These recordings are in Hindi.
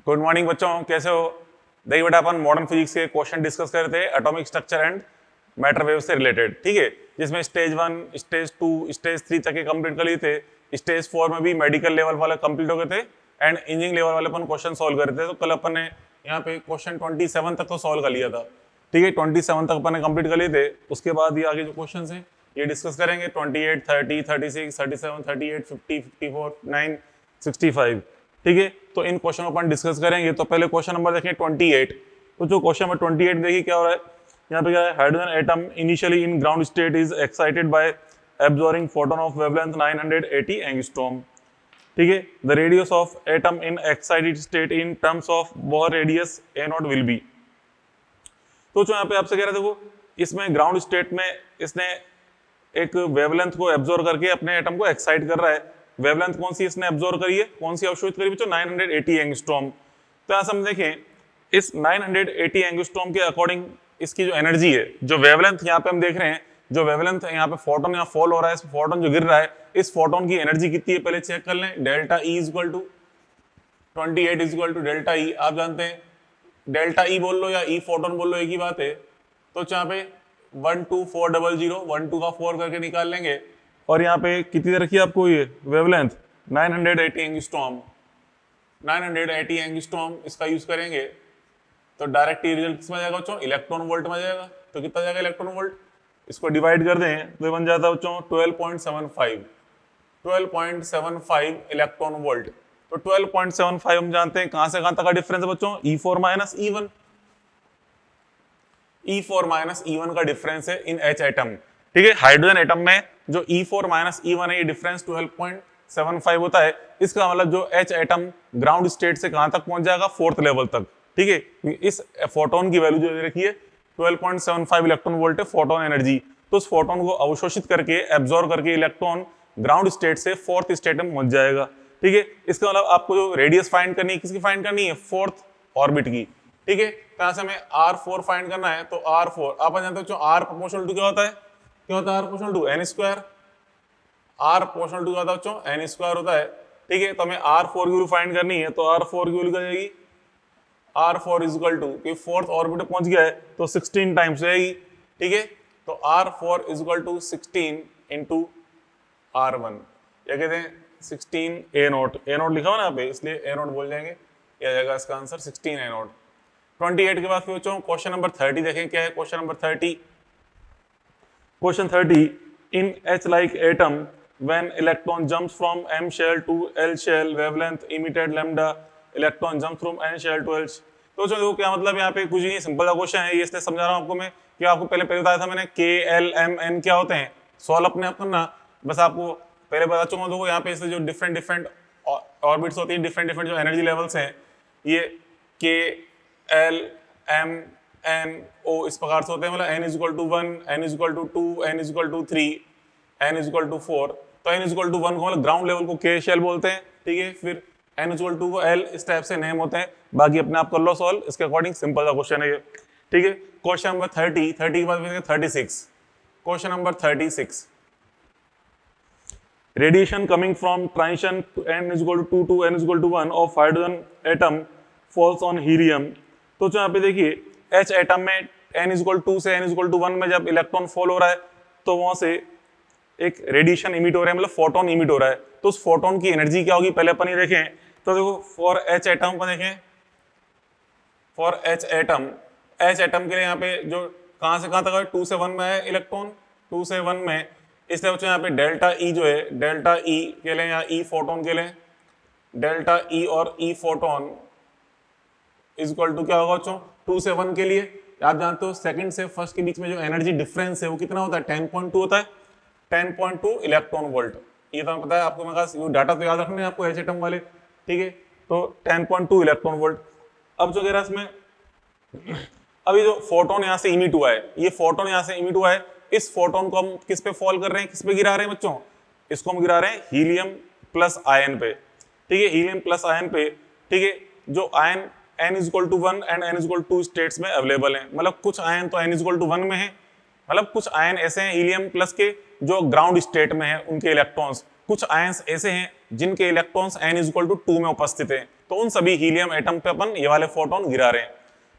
गुड मॉर्निंग बच्चों, कैसे हो? देखिए बेटा, अपन मॉडर्न फिजिक्स के क्वेश्चन डिस्कस कर रहे थे atomic structure and matter wave से रिलेटेड, ठीक है। जिसमें स्टेज 1, स्टेज 2, स्टेज 3 तक के कंप्लीट कर लिए थे। स्टेज 4 में भी मेडिकल लेवल वाले कंप्लीट हो गए थे एंड इंजीनियरिंग लेवल वाले अपन क्वेश्चन सॉल्व कर रहे थे। तो कल अपन ने यहाँ पे क्वेश्चन 27 तक तो सॉल्व कर लिया था, ठीक है। 27 तक अपन ने कंप्लीट कर लिए थे। उसके बाद ये आगे जो क्वेश्चन हैं ये डिस्कस करेंगे 28, 30, 36, 37, 38, 50, 54, 9, 65, ठीक है। तो इन क्वेश्चन अपन डिस्कस करेंगे। तो पहले क्वेश्चन नंबर देखें 28। तो जो क्वेश्चन नंबर 28 देखिए क्या हो रहा है यहाँ पे, क्या है, hydrogen atom initially in ground state is excited by absorbing photon of wavelength 980 angstrom, ठीक है। The radius of atom in excited state in terms of bore radius A not will be. तो जो यहाँ पे आपसे कह रहा है, देखो इसमें ग्राउंड स्टेट में इसने एक वेवलेंथ को एब्जॉर्ब करके अपने एटम को एक्साइट कर रहा है। वेवलेंथ कौन सी इसने एब्जॉर्ब करी है, कौन सी अवशोषित करी बच्चों? 980 एंगस्ट्रॉम। तो यहाँ से हम देखें इस 980 एंगस्ट्रॉम के अकॉर्डिंग इसकी जो एनर्जी है, जो वेवलेंथ यहाँ पे हम देख रहे हैं, जो वेवलेंथ यहाँ पे फोटोन यहाँ फॉल हो रहा है, इस फोटोन जो गिर रहा है, इस फोटोन की एनर्जी कितनी है पहले चेक कर लें। Delta E is equal to 28 is equal to delta E. आप जानते हैं डेल्टा ई बोल लो या ई फोटोन बोल लो, एक ही बात है। तो यहाँ पे 12400 1 2 का 4 करके निकाल लेंगे और यहाँ पे कितनी रखी है आपको ये वेवलेंथ 980 एंगस्ट्रॉम। 980 एंगस्ट्रॉम इसका यूज करेंगे तो डायरेक्ट रिजल्ट किसमें जाएगा बच्चों? इलेक्ट्रॉन वोल्ट में जाएगा। तो कितना जाएगा इलेक्ट्रॉन वोल्ट? इसको डिवाइड कर दें तो बन जाता है बच्चों 12.75 इलेक्ट्रॉन वोल्ट। तो 12.75 हम जानते हैं कहां से कहां तक का डिफरेंस है बच्चों? E4 minus E1। E4 minus E1 का डिफरेंस है इन H एटम, ठीक है। हाइड्रोजन एटम में जो E4 माइनस E1 है, ये डिफरेंस 12.75 होता है। इसका मतलब जो H एटम ग्राउंड स्टेट से कहां तक पहुंच जाएगा? 4th लेवल तक, ठीक है। इस फोटोन की वैल्यू जो रखी है 12.75 इलेक्ट्रॉन वोल्ट है फोटोन एनर्जी। तो उस फोटोन को अवशोषित करके एब्जॉर्ब करके इलेक्ट्रॉन ग्राउंड स्टेट से 4th स्टेट में पहुंच जाएगा, ठीक है। इसका मतलब आपको जो रेडियस फाइंड करनी है, किसकी फाइंड करनी है? 4th ऑर्बिट की, ठीक है। कहां से हमें R4 फाइंड करना है। तो R4 आप जानते हो R प्रोपोर्शनल टू क्या होता है? क्या होता है R proportional to N square. R proportional to क्या होता है बच्चों? N स्क्वायर होता है, ठीक है। तो हमें R4 की वैल्यू फाइंड करनी है। तो R4 की वैल्यू क्या जाएगी? R4 इज इक्वल टू कि 4th ऑर्बिट में पहुंच गया है तो 16 टाइम्स जाएगी, ठीक है। तो R4 is equal to 16 into R1, या कहते हैं 16 A0 लिखा हुआ ना यहाँ पे, इसलिए A0 बोल जाएंगे। यह जाएगा इसका आंसर 16 A0। 28 के बाद फिर बच्चों क्वेश्चन नंबर 30 देखें क्या है। Question number 30, question 30, in H like atom when electron jumps from M shell to L shell wavelength emitted lambda, electron jumps from N shell to L। तो चलो क्या मतलब यहाँ पे कुछ नहीं, सिंपल सा क्वेश्चन है ये, इसलिए समझा रहा हूँ आपको मैं। क्या आपको पहले बताया था मैंने K L M N क्या होते हैं, सॉल्व अपने आप करना। बस आपको पहले बता चुका हूँ। देखो यहाँ पे इससे जो डिफरेंट ऑर्बिट्स होती है, डिफरेंट जो एनर्जी लेवल्स हैं, ये K L M N O इस प्रकार से होते हैं। मतलब N is equal to 1, N is equal to 2, N is equal to 3, N is equal to 4। तो N इज इक्वल टू 1 को मतलब ग्राउंड लेवल को K शेल बोलते हैं, ठीक है। फिर N इज इक्वल टू को L, इस टाइप से नेम होते हैं। बाकी अपने आप कर लो सॉल्व, इसके अकॉर्डिंग सिंपल सा क्वेश्चन है ये, ठीक है। क्वेश्चन नंबर 30 के बाद 36। Question number 36, radiation coming from transition to N is equal to 2 to N is equal to 1 of hydrogen atom falls on helium। तो जो यहाँ पे देखिए H एटम में N is equal to 2 से N is equal to 1 में जब इलेक्ट्रॉन फॉल हो रहा है तो वहां से एक रेडिएशन इमिट हो रहा है, मतलब फोटोन इमिट हो रहा है। तो उस फोटोन की एनर्जी क्या होगी पहले अपन ये देखें। तो देखो फॉर H एटम को देखें, फॉर H एटम के लिए यहाँ पे जो कहां से कहां तक है 2 से 1 में है इलेक्ट्रॉन, 2 से 1 में, इसलिए बच्चों यहाँ पे डेल्टा ई जो है, डेल्टा ई के लिए या ई फोटोन के लिए, डेल्टा ई और ई फोटोन इज इक्वल टू क्या होगा बच्चों 2 से 1 के लिए। आप जानते हो सेकंड से फर्स्ट के बीच में जो एनर्जी डिफरेंस है वो कितना होता है? 10.2 होता है, 10.2 इलेक्ट्रॉन वोल्ट। ये तो पता है आपको, मेरे पास डाटा तो याद रखने हैं आपको H एटम वाले, ठीक है। तो 10.2 इलेक्ट्रॉन वोल्ट। अब जो कह रहा है इसमें, अभी जो फोटोन यहाँ से इमिट हुआ है, ये फोटोन यहाँ से इमिट हुआ है, इस फोटोन को हम किस पे फॉल कर रहे हैं, किस पे गिरा रहे हैं बच्चों? इसको हम गिरा रहे हैं हीलियम प्लस आयन पे, ठीक है। हीलियम प्लस आयन पे, ठीक है। जो ion N is equal to 1 and N is equal to 2 states में अवेलेबल है। मतलब कुछ आयन तो N इज इक्वल टू 1 में है, मतलब कुछ आयन ऐसे हैं हीलियम प्लस के जो ग्राउंड स्टेट में है उनके इलेक्ट्रॉन्स, कुछ आयन्स ऐसे हैं जिनके electrons N is equal to 2 में उपस्थित है। तो उन सभी हीलियम एटम पे अपन ये वाले फोटोन गिरा रहे हैं,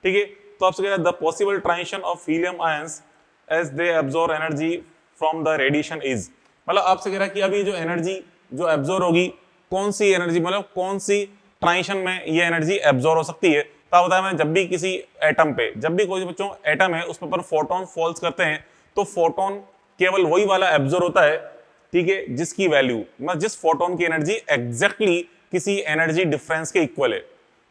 ठीक है। तो आपसे कह रहा है the possible transition of helium ions as they absorb energy from the radiation is, मतलब आपसे कह रहा है कि अभी जो एनर्जी जो एब्जॉर्ब होगी, कौन सी एनर्जी, मतलब कौन सी ट्रांजिशन में ये एनर्जी एब्जॉर्ब हो सकती है। तो आप बताया मैंने, जब भी किसी एटम पे, जब भी कोई बच्चों एटम है उस पर फोटोन फॉल्स करते हैं, तो फोटोन केवल वही वाला एब्जॉर्ब होता है, ठीक है, जिसकी वैल्यू, मतलब जिस फोटोन की एनर्जी एग्जैक्टली किसी एनर्जी डिफरेंस के इक्वल है,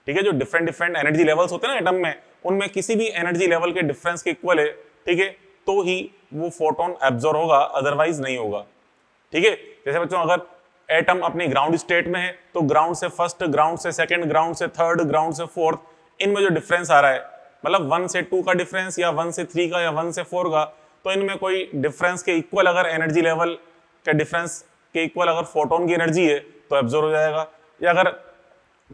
ठीक है। जो डिफरेंट डिफरेंट एनर्जी लेवल्स होते हैं ना एटम में, उनमें किसी भी एनर्जी लेवल के डिफरेंस के इक्वल है, ठीक है, तो ही वो फोटोन एब्जॉर्ब होगा, अदरवाइज नहीं होगा, ठीक है। जैसे बच्चों अगर एटम अपनी ग्राउंड स्टेट में है, तो ग्राउंड से फर्स्ट, ग्राउंड से सेकंड, ग्राउंड से थर्ड, ग्राउंड से फोर्थ, इनमें जो डिफरेंस आ रहा है, मतलब 1 से 2 का डिफरेंस या 1 से 3 का या 1 से 4 का, तो इनमें कोई डिफरेंस के इक्वल अगर एनर्जी लेवल के डिफरेंस के इक्वल अगर फोटोन की एनर्जी है तो एब्जॉर्ब हो जाएगा। या अगर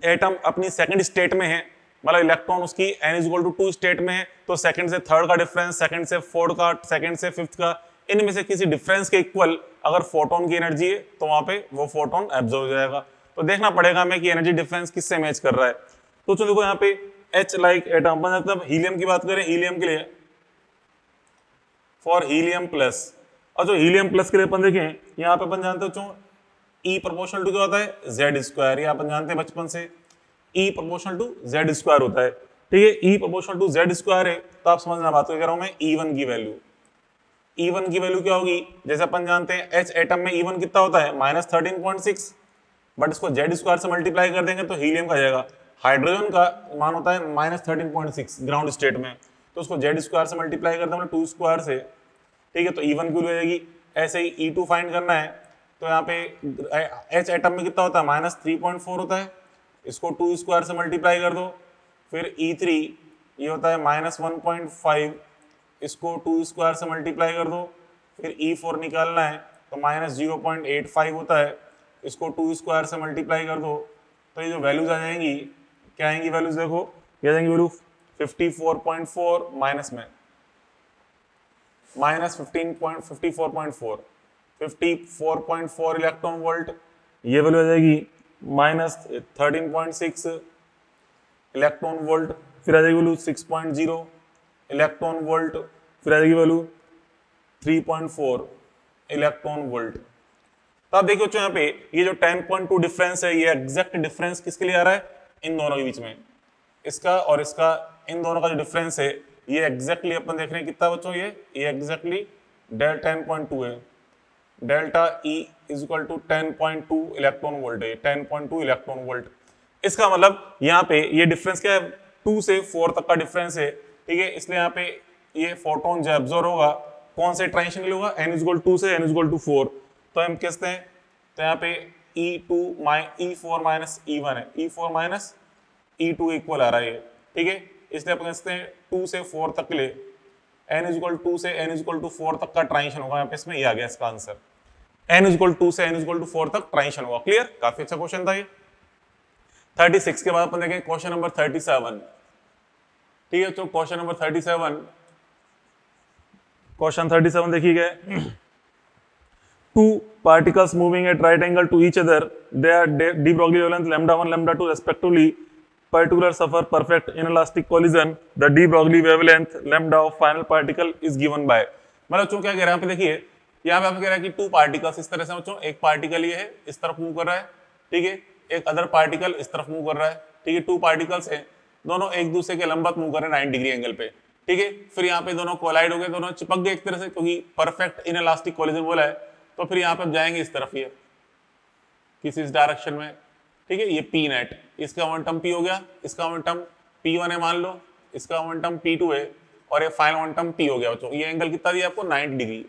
एटम अपनी सेकंड स्टेट में है, मतलब इलेक्ट्रॉन उसकी n=2 स्टेट में है, तो सेकंड से थर्ड का डिफरेंस, सेकंड से फोर्थ का, सेकंड से फिफ्थ का, इनमें से किसी डिफरेंस के इक्वल अगर फोटोन की एनर्जी है तो वहां पे वो फोटोन एब्जॉर्ब हो जाएगा। तो देखना पड़ेगा हमें कि एनर्जी डिफरेंस किससे मैच कर रहा है। तो चलो देखो यहाँ पे H लाइक एटम, मतलब हीलियम की बात करें, हीलियम के लिए फॉर हीलियम प्लस, और जो हीलियम प्लस के लिए अपन देखें यहाँ पे अपन जानते हो E प्रोपोर्शनल टू क्या होता है, जेड स्क्वायर, या अपन जानते हैं बचपन से E proportional to Z square होता है, ठीक है। E proportional to Z square है, तो आप समझना बात कह रहा हूं मैं E1 की वैल्यू, E1 की वैल्यू क्या होगी, जैसे अपन जानते हैं H एटम में E1 कितना होता है -13.6, बट इसको जेड स्क्वायर से मल्टीप्लाई कर देंगे तो हीलियम का जाएगा, हाइड्रोजन का मान होता है -13.6 ग्राउंड स्टेट में, तो उसको जेड स्क्वायर से मल्टीप्लाई कर देंगे 2 स्क्वायर से, ठीक है, तो E1 की वैल्यू आ जाएगी। ऐसे ही E2 फाइंड करना है, तो यहाँ पे H एटम में कितना होता है -3.4 होता है, इसको 2 स्क्वायर से मल्टीप्लाई कर दो, फिर E3 ये होता है -1.5, इसको 2 स्क्वायर से मल्टीप्लाई कर दो, फिर E4 निकालना है तो -0.85 होता है, इसको 2 स्क्वायर से मल्टीप्लाई कर दो, तो ये जो वैल्यूज आ जाएंगी, क्या आएंगी वैल्यूज, देखो ये आ जाएंगी वैल्यू 54.4 माइनस में -54.4 इलेक्ट्रॉन वोल्ट, ये वैल्यू आ जाएगी -13.6 इलेक्ट्रॉन वोल्ट, फिर आ जाएगी वैल्यू 6.0 इलेक्ट्रॉन वोल्ट, फिर आ जाएगी वैल्यू 3.4 इलेक्ट्रॉन वोल्ट। तो आप देखिए बच्चों यहाँ पे ये जो 10.2 डिफरेंस है, ये एग्जैक्ट डिफरेंस किसके लिए आ रहा है, इन दोनों के बीच में, इसका और इसका, इन दोनों का जो डिफरेंस है ये एग्जैक्टली अपन देख रहे हैं कितना बच्चों, ये एग्जैक्टली 10.2 है, delta E equal to 10.2 electron volt है, 10.2 इलेक्ट्रॉन वोल्ट। इसका मतलब यहाँ पे ये डिफरेंस क्या है, 2 से 4 तक का डिफरेंस है, ठीक है। इसलिए यहाँ पे ये फोटोन जो एब्जॉर्ब होगा कौन से ट्रांजिशन के लिए होगा, n=2 से n=4, तो हम कहते हैं, तो यहाँ पे E4 माइनस E1 है, E4 माइनस E2 इक्वल आ रहा है, ठीक है। इसलिए अपन कहते हैं 2 से 4 तक के लिए n=2 से n=4 तक का ट्रांजिशन होगा, यहाँ पे इसमें ये आ गया इसका आंसर, n=2 से n=4 तक ट्रांजिशन होगा। क्लियर, काफी अच्छा क्वेश्चन था ये। 36 के बाद अपन देखें क्वेश्चन नंबर 37, ठीक है। तो क्वेश्चन नंबर 37, क्वेश्चन 37 देखिए, two particles moving at right angle to each other, they are de Broglie wavelength λ1 λ2 respectively, particular suffer perfect inelastic collision, the de Broglie wavelength λ of final particle is given by, मतलब बच्चों क्या कह रहा है यहाँ पे देखिए, यहाँ पे आपको कह रहा है कि 2 पार्टिकल्स इस तरह से, बच्चों एक पार्टिकल ये है इस तरफ मूव कर रहा है, ठीक है, एक अदर पार्टिकल इस तरफ मूव कर रहा है, ठीक है। 2 पार्टिकल्स है, दोनों एक दूसरे के लंबवत मूव कर रहे हैं 90 डिग्री एंगल पे, ठीक है। फिर यहाँ पे दोनों कोलाइड हो गए, दोनों चिपक गए एक तरह से, क्योंकि परफेक्ट इनइलास्टिक कोलिजन बोला है, तो फिर यहाँ पे आप जाएंगे इस तरफ, ये किसी इस डायरेक्शन में, ठीक है। ये पी नेट, इसका मोमेंटम पी हो गया, इसका मोमेंटम P1 है मान लो, इसका मोमेंटम P2 है, और ये फाइनल मोमेंटम P हो गया बच्चों। ये एंगल कितना दिया आपको 90 डिग्री,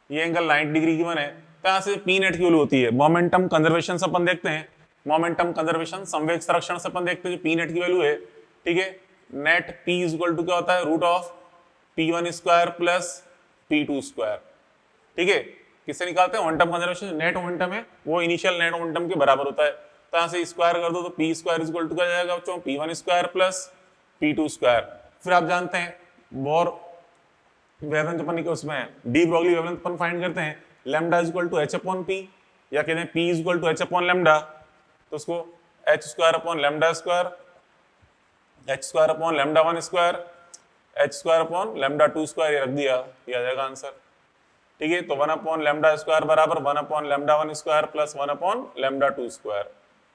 ये एंगल 90 डिग्री की बने, तो यहाँ से पी नेट की वैल्यू होती है। मोमेंटम कंजर्वेशन से अपन देखते हैं, मोमेंटम कंजर्वेशन संवेग संरक्षण से अपन देखते हैं जो पी नेट की वैल्यू है, ठीक है। नेट P इक्वल टू क्या होता है, root of P1 square plus P2 square, ठीक है। किससे निकालते हैं, मोमेंटम कंजर्वेशन, नेट मोमेंटम है वो इनिशियल नेट मोमेंटम के बराबर होता है, तो यहाँ से स्क्वायर कर दो तो P स्क्वायर इक्वल टू क्या जाएगा बच्चों, P1 square plus P2 square. फिर आप जानते हैं बोर वेवलेंथ अपन उसमें डी ब्रॉगली वेवलेंथ अपन फाइंड करते हैं, lambda equal to H upon P, या कहते हैं P equal to H upon lambda, तो उसको H square upon lambda square, H square upon lambda 1 square, H square upon lambda 2 square, ये रख दिया, ये आ जाएगा आंसर। ठीक है, तो 1 अपॉन लेमडा स्क्वायर बराबर 1 upon lambda 1 square plus 1 upon lambda 2 square,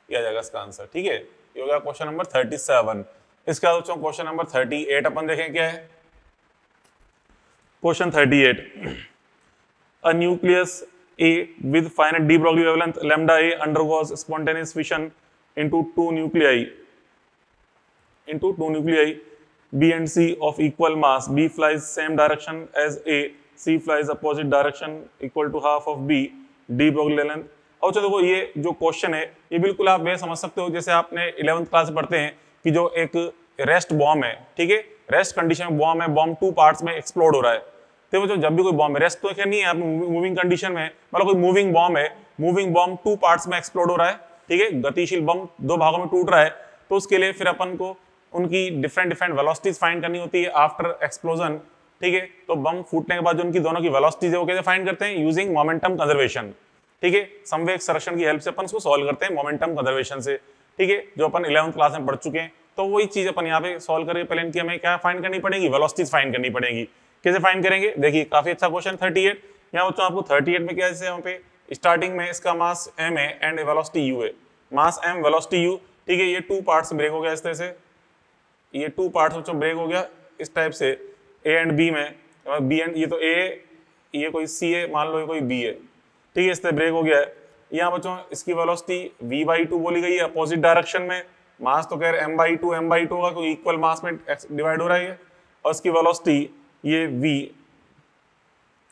ये आ जाएगा इसका आंसर। ठीक है, ये हो गया क्वेश्चन नंबर 37। इसका बच्चों क्वेश्चन नंबर 38 अपन देखें क्या है। Question 38, a nucleus A with finite de Broglie wavelength lambda A undergoes spontaneous fission into two nuclei B and C of equal mass. B flies same direction as A, C flies opposite direction equal to half of B, de Broglie wavelength। और चलो देखो ये जो क्वेश्चन है ये बिल्कुल आप वे समझ सकते हो जैसे आपने 11th क्लास में पढ़ते हैं कि जो एक रेस्ट बॉम्ब है, ठीक है, रेस्ट कंडीशन में बॉम्ब है, बॉम्ब 2 पार्ट्स में एक्सप्लोड हो रहा है। तो वो जब भी कोई बॉम्ब है, रेस्ट तो क्या नहीं है, आप मूविंग कंडीशन में, मतलब कोई मूविंग बॉम्ब है, मूविंग बॉम्ब 2 पार्ट्स में एक्सप्लोड हो रहा है, ठीक है, गतिशील बम 2 भागों में टूट रहा है, तो उसके लिए फिर अपन को उनकी डिफरेंट वेलोसिटीज फाइंड करनी होती है आफ्टर एक्सप्लोजन। ठीक है, तो बम फूटने के बाद जो उनकी दोनों की वेलोसिटीज है वो कैसे फाइंड करते हैं, यूजिंग मोमेंटम कंजर्वेशन। ठीक है, संवेग संरक्षण की हेल्प से अपन उसको सॉल्व करते हैं मोमेंटम कंजर्वेशन से। ठीक है, जो अपन 11th क्लास में पढ़ चुके हैं, तो वही चीज अपन यहाँ पे सॉल्व करके पहले इनकी हमें क्या फाइंड करनी पड़ेगी, वेलोसिटीज फाइंड करनी पड़ेगी। कैसे फाइंड करेंगे, देखिए काफी अच्छा क्वेश्चन 38। यहाँ बच्चों आपको 38 में क्या है, यहाँ पे स्टार्टिंग में इसका मास m है एंड वेलोसिटी u है, मास m वेलोसिटी u। ठीक है, ये 2 पार्ट्स ब्रेक हो गया इस तरह से, ये 2 पार्ट्स बच्चों ब्रेक हो गया इस टाइप से a एंड b में, b एंड ये तो a, ये कोई c है, मान लो ये कोई b है। ठीक है, इस तरह ब्रेक हो गया है। यहाँ बच्चों इसकी वेलोसिटी v/2 बोली गई है अपोजिट डायरेक्शन में, मास तो कह रहे m/2 होगा क्योंकि इक्वल मास में डिवाइड हो रहा है, और इसकी वेलोसिटी ये v,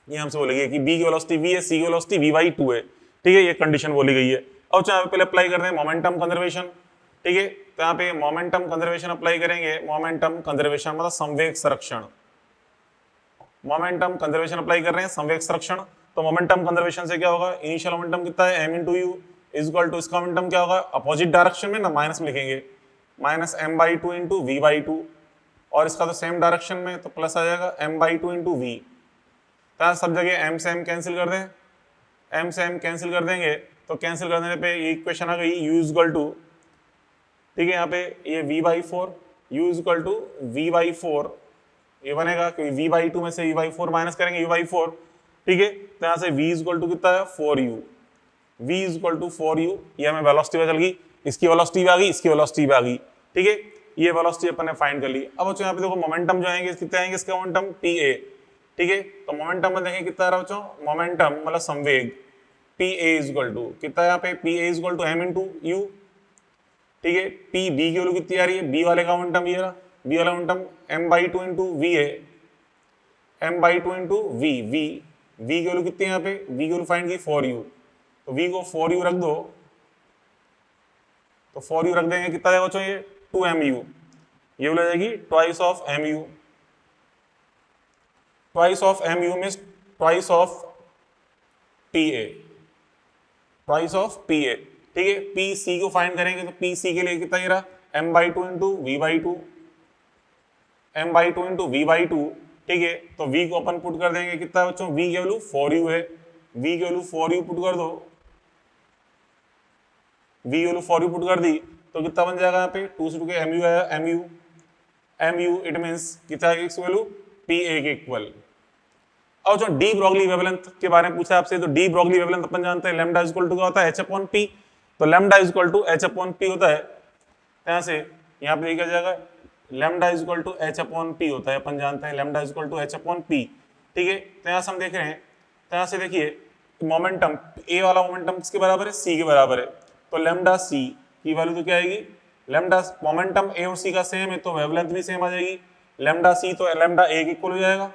ये हमसे बोली गई कि b की वेलोसिटी v है, c की वेलोसिटी v/2 है। ठीक है, ये कंडीशन बोली गई है। अब चाहे पहले अप्लाई करते हैं मोमेंटम कंजर्वेशन। ठीक है, तो यहाँ पे मोमेंटम कंजर्वेशन अप्लाई करेंगे, मोमेंटम कंजर्वेशन मतलब संवेग संरक्षण, मोमेंटम कंजर्वेशन अप्लाई कर रहे हैं संवेग संरक्षण। तो मोमेंटम कंजर्वेशन से क्या होगा, इनिशियल मोमेंटम कितना है m × u is equal to, इसका मोमेंटम क्या होगा, अपोजिट डायरेक्शन में ना माइनस में लिखेंगे, माइनस m/2 × v/2, और इसका तो सेम डायरेक्शन में तो प्लस आ जाएगा m/2 × v। तो सब जगह m से m कैंसिल कर दें, m से m कैंसिल कर देंगे, तो कैंसिल कर देने पे ये इक्वेशन आ गई u इक्वल टू, ठीक है, यहाँ पे ये v/4, u equal to v/4 ये बनेगा, क्योंकि v/2 में से v/4 माइनस करेंगे u/4। ठीक है, तो यहाँ से v इक्वल टू कितना है 4u, v equal to 4u, ये हमें वेलोसिटी पे चल गई, इसकी वेलोसिटी भी आ गई, इसकी वेलोसिटी भी आ गई। ठीक है, ये वेलोसिटी अपन ने फाइंड कर ली। अब बच्चों यहाँ पे देखो मोमेंटम जो आएंगे कितने आएंगे, इसका मोमेंटम pa। ठीक है, तो मोमेंटम में देखें कितना आ रहा है बच्चों, मोमेंटम मतलब संवेग pa इक्वल टू कितना है यहाँ पे, pa equal to m × u। ठीक है, p b की वैल्यू कितनी आ रही है, b वाले का मोमेंटम ये रहा, b वाला मोमेंटम m/2 × v है, m/2 × v की वैल्यू कितनी है यहाँ पे, v की वैल्यू फाइंड की 4u, तो v को 4u रख दो, तो 4u रख देंगे, कितना आएगा बच्चों ये 2mu, ये हो जाएगी twice of mu, twice of mu means twice of pa, twice of pa। ठीक है, pc को फाइंड करेंगे तो pc के लिए कितना ये रहा m/2 × v/2, m/2 × v/2। ठीक है, तो v को अपन पुट कर देंगे, कितना है बच्चों, v की वैल्यू 4u है, v की वैल्यू 4u पुट कर दो, v की वैल्यू 4u पुट कर दी तो कितना बन जाएगा यहाँ पे 2 से 2 के mu आया, mu इट मींस कितना है इसकी वैल्यू pa के इक्वल। अब जो डी ब्रॉगली वेवलेंथ के बारे में पूछा आपसे, तो डी ब्रॉगली वेवलेंथ अपन जानते हैं लैम्डा इक्वल टू क्या होता है, h/p। तो लैम्डा इक्वल टू h/p होता है, यहाँ से यहाँ पे देखा जाएगा लैम्डा इक्वल टू h/p होता है, अपन जानते हैं लैम्डा इक्वल टू h/p। ठीक है, तो यहाँ से हम देख रहे हैं, तो यहाँ से देखिए मोमेंटम a वाला मोमेंटम किसके बराबर है, c के बराबर है, तो लैम्डा c की वैल्यू तो क्या आएगी, लैम्डा मोमेंटम a और c का सेम है तो वेवलेंथ भी सेम आ जाएगी, लैम्डा c तो लैम्डा a के इक्वल हो जाएगा।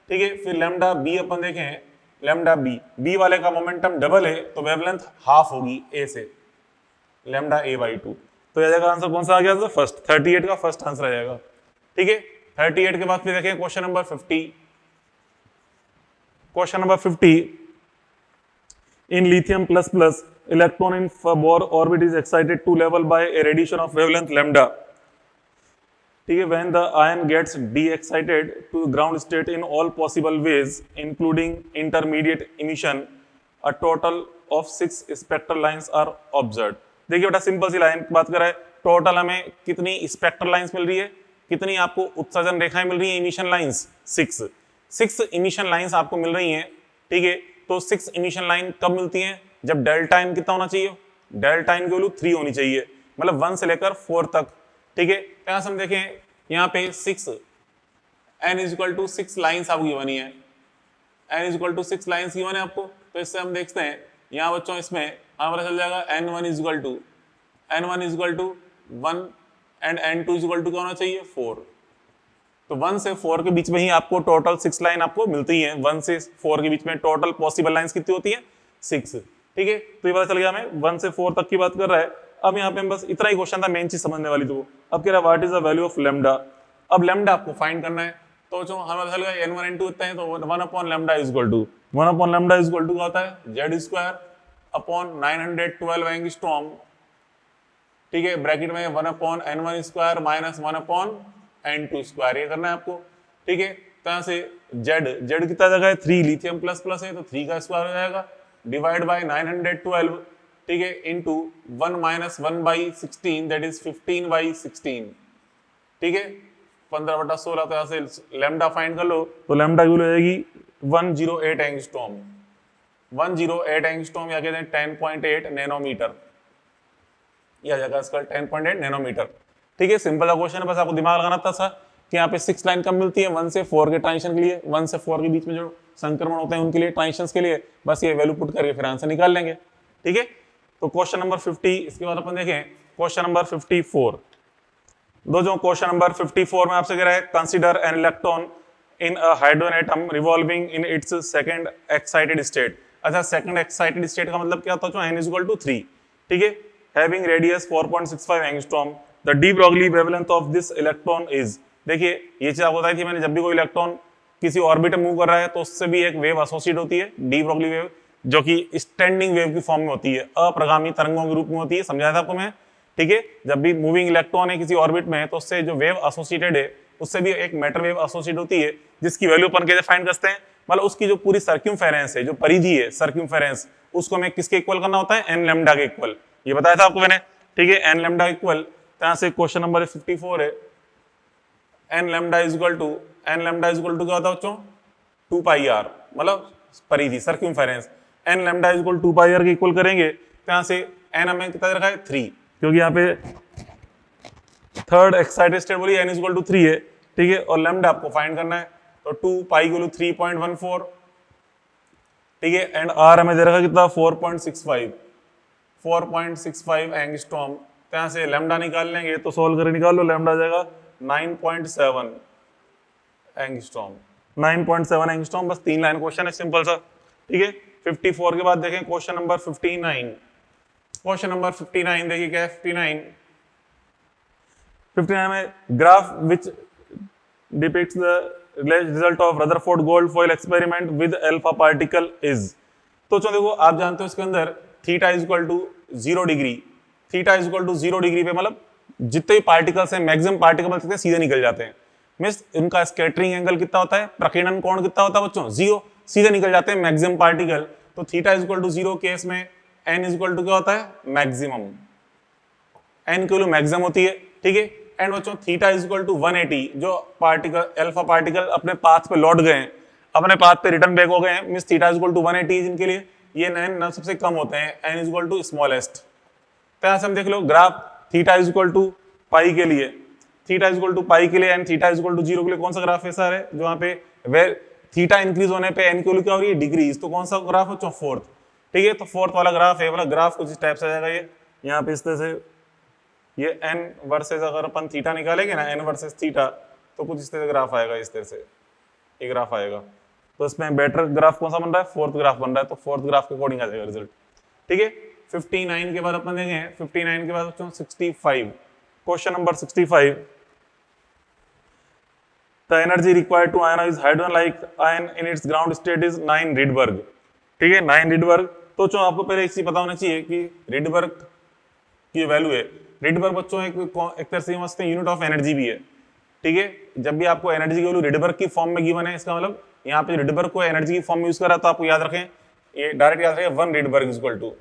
ठीक है, फिर लैम्डा b अपन देखें, लैम्डा b वाले का मोमेंटम डबल है तो वेवलेंथ हाफ होगी a से, लैम्डा a/2। तो यह जाएगा आंसर कौन सा आ गया, तो फर्स्ट 38 का फर्स्ट आंसर आ जाएगा। ठीक है, 38 के बाद फिर देखें question number 50। Question number 50, in lithium plus plus electron in Bohr orbit is excited to level by a radiation of wavelength lambda. ठीक है, when the ion gets de excited to ground state in all possible ways including intermediate emission, a total of 6 spectral lines are observed। देखिए बेटा सिंपल सी लाइन की बात कर रहा है, टोटल हमें कितनी स्पेक्ट्रल लाइंस मिल रही है, कितनी आपको उत्सर्जन रेखाएं मिल रही है, इमिशन लाइंस 6 इमिशन लाइंस आपको मिल रही हैं, ठीक है। तो 6 इमिशन लाइन कब मिलती हैं, जब डेल्टा एन कितना होना चाहिए, डेल्टा एन की वैल्यू 3 होनी चाहिए, मतलब 1 से लेकर 4 तक, ठीक है। यहां से हम देखें यहाँ पे 6 n is equal to 6 lines आपकी बनी है, n is equal to 6 lines given है आपको। तो इससे हम देखते हैं यहाँ बच्चों इसमें हमारा चल जाएगा n1 is equal to 1 and n2 is equal to क्या होना चाहिए 4। तो 1 से 4 के बीच में ही आपको टोटल 6 लाइन आपको मिलती है। 1 से 4 के बीच में टोटल पॉसिबल लाइंस कितनी होती है 6, ठीक है। तो ये पता चल गया हमें 1 से 4 तक की बात कर रहा है। अब यहाँ पे हम बस इतना ही क्वेश्चन था, मेन चीज समझने वाली। तो अब कह रहा है what is the value of lambda. अब लैम्डा आपको फाइंड करना है, तो जो हमें पता चल गया n1 n2 इतना है, तो 1 upon lambda is equal to क्या होता है z स्क्वायर अपॉन 912 एंगस्ट्रॉम, ठीक है, ब्रैकेट में 1 upon n1 square minus 1 upon n2 square, ये करना है आपको, ठीक है। तो यहाँ से z कितना जगह है 3, लिथियम प्लस प्लस है तो 3 का स्क्वायर हो जाएगा, डिवाइड बाय 912, ठीक है, इनटू 1 माइनस 1/16 दैट इज 15/16, ठीक है, 15/16। तो यहाँ से लैम्डा फाइंड कर लो, तो लैम्डा की वैल्यू हो जाएगी 108 एंगस्ट्रॉम, 108 एंगस्ट्रॉम या कहते हैं 10.8 नैनोमीटर, यह जगह इसका 10.8 नैनोमीटर, ठीक है। सिंपल क्वेश्चन है, बस आपको दिमाग लगाना था कि यहाँ पे 6 लाइन कब मिलती है 1 से 4 के ट्रांजिशन के लिए, 1 से 4 के बीच में जो संक्रमण होते हैं उनके लिए, ट्रांजिशंस के लिए, बस ये वैल्यू पुट करके फिर आंसर निकाल लेंगे, ठीक है। तो क्वेश्चन नंबर 50, इसके बाद अपन देखें क्वेश्चन नंबर 54। जो क्वेश्चन नंबर 54 में आपसे कह रहा है consider an electron in a hydrogen atom revolving in its second excited state. अच्छा, सेकंड एक्साइटेड स्टेट का मतलब क्या होता है, जो n इक्वल टू 3, ठीक है, having radius 4.65 angstrom, the D Broglie wavelength of this electron is. देखिए ये चीज आपको बताई थी मैंने, जब भी कोई इलेक्ट्रॉन किसी ऑर्बिट में मूव कर रहा है तो उससे भी एक वेव एसोसिएट होती है, डी ब्रॉगली वेव, जो कि स्टैंडिंग वेव की फॉर्म में होती है, अप्रगामी तरंगों के रूप में होती है, समझाया था आपको मैं, ठीक है। जब भी मूविंग इलेक्ट्रॉन है किसी ऑर्बिट में तो उससे जो वेव एसोसिएटेड है उससे भी एक मैटर वेव एसोसिएट होती है, जिसकी वैल्यू अपन कैसे फाइंड करते हैं, मतलब उसकी जो पूरी सर्क्यूमफेरेंस है, जो परिधि है सर्क्यूमफेरेंस, उसको हमें किसके इक्वल करना होता है, एन लैम्डा के इक्वल, ये बताया था आपको मैंने, ठीक है, एन लैम्डा इक्वल। यहाँ से क्वेश्चन नंबर 54 है, n lambda is equal to क्या होता है बच्चों 2 पाई आर, मतलब परिधि circumference, n lambda is equal 2 pi r के इक्वल करेंगे। तो यहाँ से एन हमें कितना रखा है 3, क्योंकि यहाँ पे थर्ड एक्साइटेड स्टेट बोली एन इज इक्वल टू 3 है, ठीक है, और लैम्डा आपको फाइंड करना है, तो 2 पाई की वैल्यू 3.14, ठीक है, एंड आर हमें दे रखा कितना 4.65 एंगस्ट्रॉम। तो यहाँ से लैम्डा निकाल लेंगे, तो सोल्व करके निकाल लो, लैम्डा आ जाएगा 9.7 एंगस्ट्रॉम, 9.7 एंगस्ट्रॉम। बस 3 लाइन क्वेश्चन है, सिंपल सा, ठीक है। 54 के बाद देखें क्वेश्चन नंबर 59। क्वेश्चन नंबर 59 देखिए क्या है, 59 में graph which depicts the result of Rutherford gold foil experiment with alpha particle is. तो चलो देखो, आप जानते हो इसके अंदर theta is equal to 0 degree, theta is equal to 0 degree पे मतलब जितने भी पार्टिकल्स हैं मैक्सिमम पार्टिकल सीधे निकल जाते हैं, मींस इनका स्कैटरिंग एंगल कितना होता है, प्रकीर्णन कोण कितना होता है बच्चों 0, सीधे निकल जाते हैं मैक्सिमम पार्टिकल। तो theta is equal to 0 case में एन इज इक्वल टू क्या होता है मैक्सिमम, एन की वैल्यू मैक्सिमम होती है, ठीक है। एंड बच्चों थीटा इज इक्वल टू 180, जो पार्टिकल अल्फा पार्टिकल अपने पाथ पे लौट गए हैं, अपने पाथ पे रिटर्न बैक हो गए हैं, means theta is equal to 180 जिनके लिए ये एन सबसे कम होते हैं, n is equal to smallest. तो यहां से हम देख लो graph theta is equal to pi के लिए, theta is equal to pi के लिए and theta is equal to 0 के लिए कौन सा ग्राफ ऐसा है जो यहाँ पे थीटा इंक्रीज होने पे एन की वैल्यू क्या हो रही है डिक्रीज, तो कौन सा ग्राफ बच्चों फोर्थ, ठीक है। तो फोर्थ वाला ग्राफ है, वाला ग्राफ कुछ इस टाइप से आ जाएगा, ये यहाँ पे इस तरह से, ये n वर्सेस अगर अपन थीटा निकालेंगे ना, n वर्सेस थीटा, तो कुछ इस तरह से ग्राफ आएगा, इस तरह से ये ग्राफ आएगा। तो इसमें बेटर ग्राफ कौन सा बन रहा है, फोर्थ ग्राफ बन रहा है, तो फोर्थ ग्राफ के अकॉर्डिंग आ जाएगा रिजल्ट, ठीक है। 59 के बाद अपन देखें, 59 के बाद बच्चों 65, question number 65, the energy required to ionize hydrogen like ion in its ground state is 9 Rydberg, ठीक है, 9 रिडबर्ग। तो जो आपको पहले एक चीज पता होना चाहिए कि रिडबर्ग की वैल्यू है, रिडबर्ग बच्चों एक तरह से समझते हैं यूनिट ऑफ एनर्जी भी है, ठीक है। जब भी आपको एनर्जी की वैल्यू रिडबर्ग की फॉर्म में गिवन है, इसका मतलब यहाँ पे रिडबर्ग को एनर्जी की फॉर्म में यूज करा, तो आपको याद रखें, ये डायरेक्ट याद रखें 1 Rydberg is equal to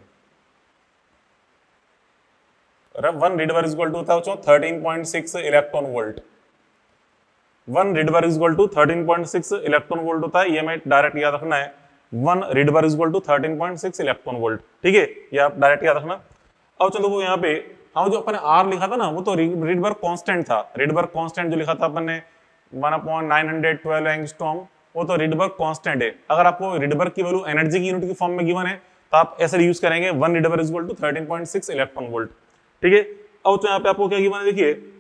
1 Rydberg is equal to होता है बच्चों 13.6 electron volt. 1 Rydberg is equal to 13.6 electron volt होता है, ये मैं डायरेक्ट याद रखना है। 1 Rydberg is equal to 13.6 electron volt, ठीक है, ये आप डायरेक्ट याद रखना। अब चलो देखो यहाँ पे हम जो अपन ने आर लिखा था ना, वो तो रीडबर कांस्टेंट था। रीडबर कांस्टेंट जो लिखा था अपन ने 1/912 एंगस्ट्रॉम, वो तो रीडबर कांस्टेंट है। अगर आपको रीडबर की वैल्यू एनर्जी की यूनिट की फॉर्म में गिवन है तो आप ऐसे यूज करेंगे 1 Rydberg is equal to 13.6 electron volt, ठीक है। अब तो यहाँ पे आपको क्या गिवन है, देखिए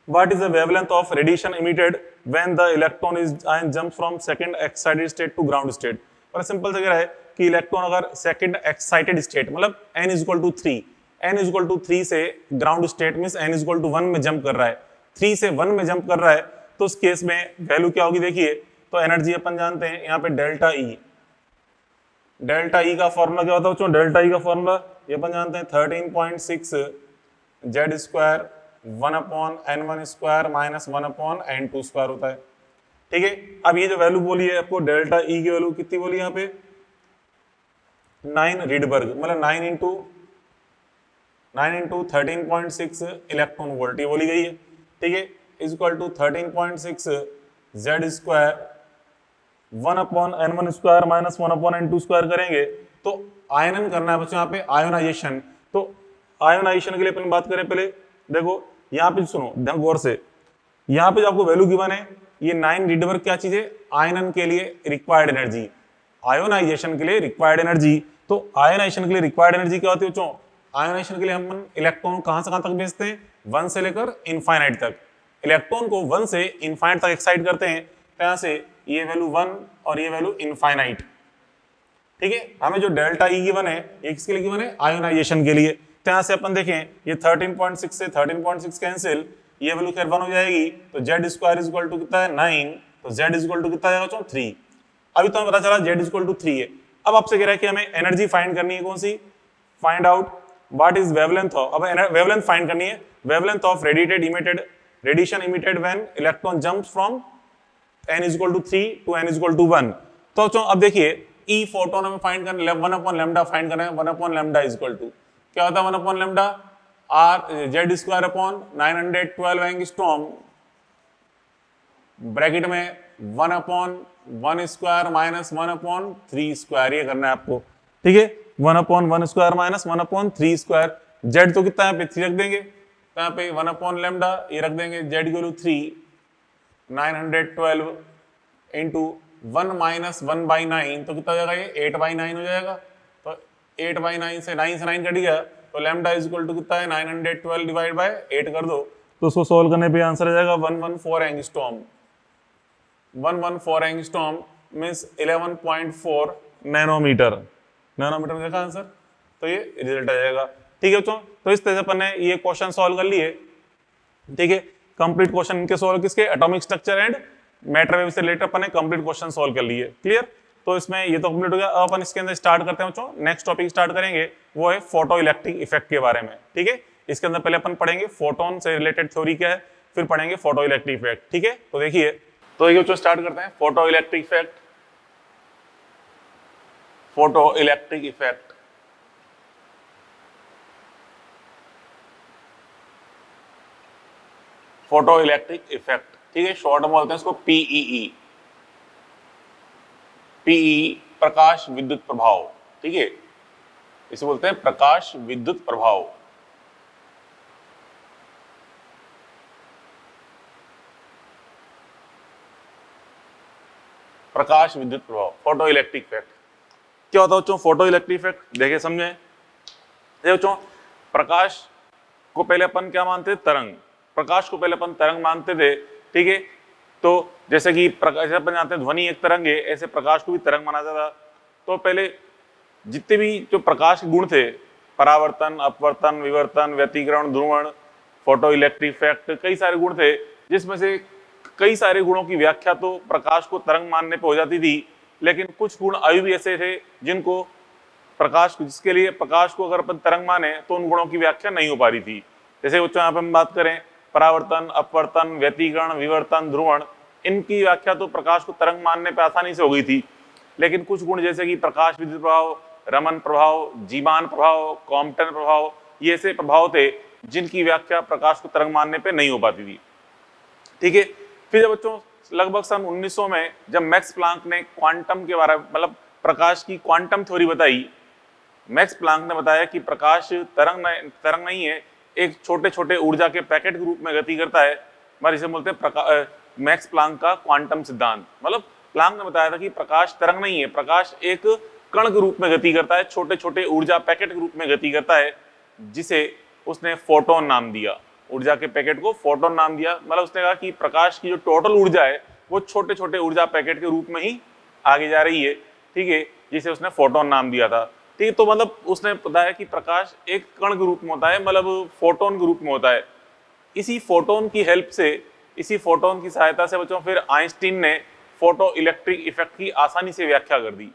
what is the wavelength of radiation emitted when the electron is ion jumps from second excited state to ground state। और सिंपल से कह रहा है कि इलेक्ट्रॉन अगर सेकंड एक्साइटेड स्टेट मतलब n is equal to 3, n is equal to 3 से ground state means n is equal to 1 में जंप कर रहा है, 3 से 1 में जंप कर रहा है, तो उस केस में वैल्यू क्या होगी, देखिए तो एनर्जी अपन जानते हैं यहाँ पे डेल्टा ई। डेल्टा ई का फॉर्मूला क्या होता है बच्चों, डेल्टा ई का फॉर्मूला ये अपन जानते हैं 13.6 Z square 1/n1 square minus 1/n2 square होता है, ठीक है। अब ये जो वैल्यू बोली है आपको डेल्टा ई की वैल्यू कितनी बोली यहाँ पे 9 रीडबर्ग, मतलब 9 इंटू 13.6 इलेक्ट्रॉन वोल्ट ये बोली गई है, ठीक है, is equal to 13.6 Z square 1/n1 square minus 1/n2 square करेंगे तो आयनन करना है बच्चों यहाँ पे आयोनाइजेशन। तो आयोनाइजेशन के लिए अपन बात करें, पहले देखो यहाँ पे सुनो ध्यान गौर से, यहाँ पे जो आपको वैल्यू गिवन है ये 9 रीडबर क्या चीज है, आयनन के लिए रिक्वायर्ड एनर्जी, आयोनाइजेशन के लिए रिक्वायर्ड एनर्जी। तो आयोनाइजेशन के लिए रिक्वायर्ड एनर्जी क्या होती है बच्चों, आयोनाइजेशन के लिए हम इलेक्ट्रॉन कहां से कहां तक भेजते हैं, 1 से लेकर इनफाइनाइट तक। इलेक्ट्रॉन को 1 से इनफाइनाइट तक एक्साइट करते हैं, तो यहाँ से ये वैल्यू 1 और ये वैल्यू इनफाइनाइट, ठीक है। हमें जो डेल्टा ई गिवन है ये किसके लिए गिवन है, आयोनाइजेशन के लिए। तो यहाँ से अपन देखें ये 13.6 से 13.6 कैंसिल, ये वैल्यू खैर 1 हो जाएगी, तो Z square is equal to कितना है 9, तो जेड इज इक्वल टू कितना आएगा बच्चों 3। अभी तो हमें पता चला जेड इज इक्वल टू 3 है। अब आपसे कह रहा है कि हमें एनर्जी फाइंड करनी है, कौन सी, find out what is wavelength of, अब वेवलेंथ फाइंड करनी है, wavelength of radiation emitted when electron jumps from n is equal to 3 to n is equal to 1। तो अब देखिए E फोटोन हमें फाइंड करना है, 1/लैम्डा फाइंड करना है, 1/लैम्डा इज इक्वल टू क्या होता है 1/लैम्डा r z square upon 912 angstrom bracket में 1/1 स्क्वायर माइनस 1/3 स्क्वायर, ये करना है आपको, ठीक है। 1/1 स्क्वायर माइनस 1/3 स्क्वायर, z तो कितना है 3 रख देंगे, तो यहाँ पे 1/लैम्डा ये रख देंगे, z की वैल्यू 3 912 इंटू 1 माइनस 1/9 तो कितना हो जाएगा, ये 8/9 हो जाएगा। तो 8/9 से 9 कट गया, तो लैम्डा इज इक्वल टू कितना है 912 डिवाइड बाय 8 कर दो, तो उसको सोल्व करने पे आंसर आ जाएगा 114 angstrom. 114 angstrom means 11.4 nanometer. Nanometer में देखा आंसर, तो ये रिजल्ट आ जाएगा, ठीक है बच्चों। तो इस तरह से अपन ने ये क्वेश्चन सॉल्व कर लिए, ठीक है। कंप्लीट क्वेश्चन इनके सॉल्व किसके, atomic structure and matter wave से रिलेटेड अपन ने कंप्लीट क्वेश्चन सॉल्व कर लिए, क्लियर। तो इसमें ये तो कंप्लीट हो गया। अब अपन इसके अंदर स्टार्ट करते हैं बच्चों, नेक्स्ट टॉपिक स्टार्ट करेंगे वो है फोटो इलेक्ट्रिक इफेक्ट के बारे में, ठीक है। इसके अंदर पहले अपन पढ़ेंगे फोटोन से रिलेटेड थ्योरी क्या है, फिर पढ़ेंगे फोटो इलेक्ट्रिक इफेक्ट, ठीक है। तो देखिए तो ये बच्चों स्टार्ट करते हैं photo electric effect. Photo electric effect, photo electric effect, ठीक है, शॉर्ट में बोलते हैं इसको पीईई। पीई प्रकाश विद्युत प्रभाव, ठीक है, इसे बोलते हैं प्रकाश विद्युत प्रभाव। प्रकाश विद्युत प्रभाव, फोटो इलेक्ट्रिक इफेक्ट क्या होता है बच्चों, फोटो इलेक्ट्रिक इफेक्ट देखे समझे। देखो बच्चों प्रकाश को पहले अपन क्या मानते थे, तरंग, प्रकाश को पहले अपन तरंग मानते थे, ठीक है। तो जैसे कि जैसे अपन जानते हैं ध्वनि एक तरंग है, ऐसे प्रकाश को भी तरंग माना जाता था। तो पहले जितने भी जो प्रकाश के गुण थे, परावर्तन, अपवर्तन, विवर्तन, व्यतिकरण, ध्रुवण, फोटो इलेक्ट्रिक इफेक्ट, कई सारे गुण थे, जिसमें से कई सारे गुणों की व्याख्या तो प्रकाश को तरंग मानने पे हो जाती थी, लेकिन कुछ गुण अभी भी ऐसे थे जिनको जिसके लिए प्रकाश को अगर अपन तरंग माने तो उन गुणों की व्याख्या नहीं हो पा रही थी। जैसे बच्चों यहाँ पे हम बात करें परावर्तन, अपवर्तन, व्यतिकरण, विवर्तन, ध्रुवण, इनकी व्याख्या तो प्रकाश को तरंग मानने पे आसानी से हो गई थी, लेकिन कुछ गुण जैसे कि प्रकाश विद्युत प्रभाव, रमन प्रभाव, जीमान प्रभाव, कॉम्पटन प्रभाव, ये ऐसे प्रभाव थे जिनकी व्याख्या प्रकाश को तरंग मानने पे नहीं हो पाती थी। ठीक है, फिर जब बच्चों लगभग सन 1900 में जब मैक्स प्लांक ने क्वांटम के बारे में मतलब प्रकाश की क्वांटम थ्योरी बताई, मैक्स प्लांक ने बताया कि प्रकाश तरंग नहीं है, एक छोटे छोटे ऊर्जा के पैकेट के रूप में गति करता है। मतलब इसे बोलते हैं मैक्स प्लांक का क्वांटम सिद्धांत। मतलब प्लांक ने बताया था कि प्रकाश तरंग नहीं है, प्रकाश एक कण के रूप में गति करता है, छोटे छोटे ऊर्जा पैकेट के रूप में गति करता है, जिसे उसने फोटोन नाम दिया। ऊर्जा के पैकेट को फोटोन नाम दिया। मतलब उसने कहा कि प्रकाश की जो टोटल ऊर्जा है वो छोटे छोटे ऊर्जा पैकेट के रूप में ही आगे जा रही है। ठीक है, जिसे उसने फोटोन नाम दिया था। ठीक है, तो मतलब उसने बताया कि प्रकाश एक कण के रूप में होता है, मतलब फोटोन के रूप में होता है। इसी फोटोन की हेल्प से, इसी फोटोन की सहायता से बच्चों फिर आइंस्टीन ने फोटो इलेक्ट्रिक इफेक्ट की आसानी से व्याख्या कर दी,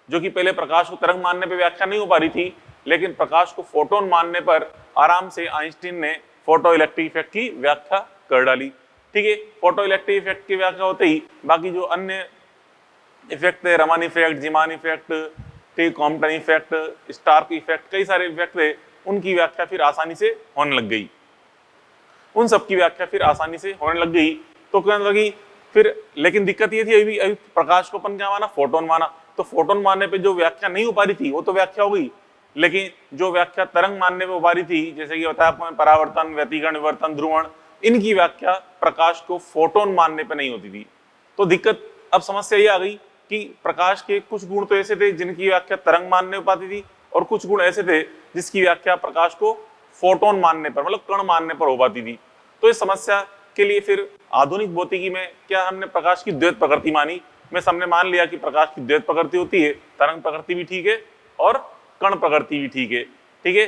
जो कि पहले प्रकाश को तरंग मानने पर व्याख्या नहीं हो पा रही थी, लेकिन प्रकाश को फोटोन मानने पर आराम से आइंस्टीन ने फोटो इलेक्ट्रिक इफेक्ट की व्याख्या कर डाली। ठीक है, फोटो इलेक्ट्रिक इफेक्ट की व्याख्या होते ही बाकी जो अन्य इफेक्ट थे, रमन इफेक्ट, जीमान इफेक्ट, ठीक, कॉम्पटन इफेक्ट, स्टार्क इफेक्ट, कई सारे इफेक्ट थे, उनकी व्याख्या फिर आसानी से होने लग गई। उन सब की व्याख्या फिर आसानी से होने लग गई। तो कहने लगी फिर, लेकिन दिक्कत ये थी अभी प्रकाश को अपन क्या माना, फोटोन माना। तो फोटोन मानने पे जो व्याख्या नहीं हो पा रही थी वो तो व्याख्या हो गई, लेकिन जो व्याख्या तरंग मानने पे हो पा रही थी, जैसे कि बताया आपको परावर्तन, व्यतिकरण, विवर्तन, ध्रुवण, इनकी व्याख्या प्रकाश को फोटोन मानने पे नहीं होती थी। तो दिक्कत, अब समस्या ये आ गई कि प्रकाश के कुछ गुण तो ऐसे थे जिनकी व्याख्या तरंग मानने हो पाती थी, और कुछ गुण ऐसे थे जिसकी व्याख्या प्रकाश को फोटोन मानने पर, मतलब कण मानने पर हो पाती थी। तो इस समस्या के लिए फिर आधुनिक भौतिकी में क्या हमने प्रकाश की द्वैत प्रकृति मानी। में हमने मान लिया कि प्रकाश की द्वैत प्रकृति होती है, तरंग प्रकृति भी ठीक है और कण प्रकृति भी ठीक है। ठीक है,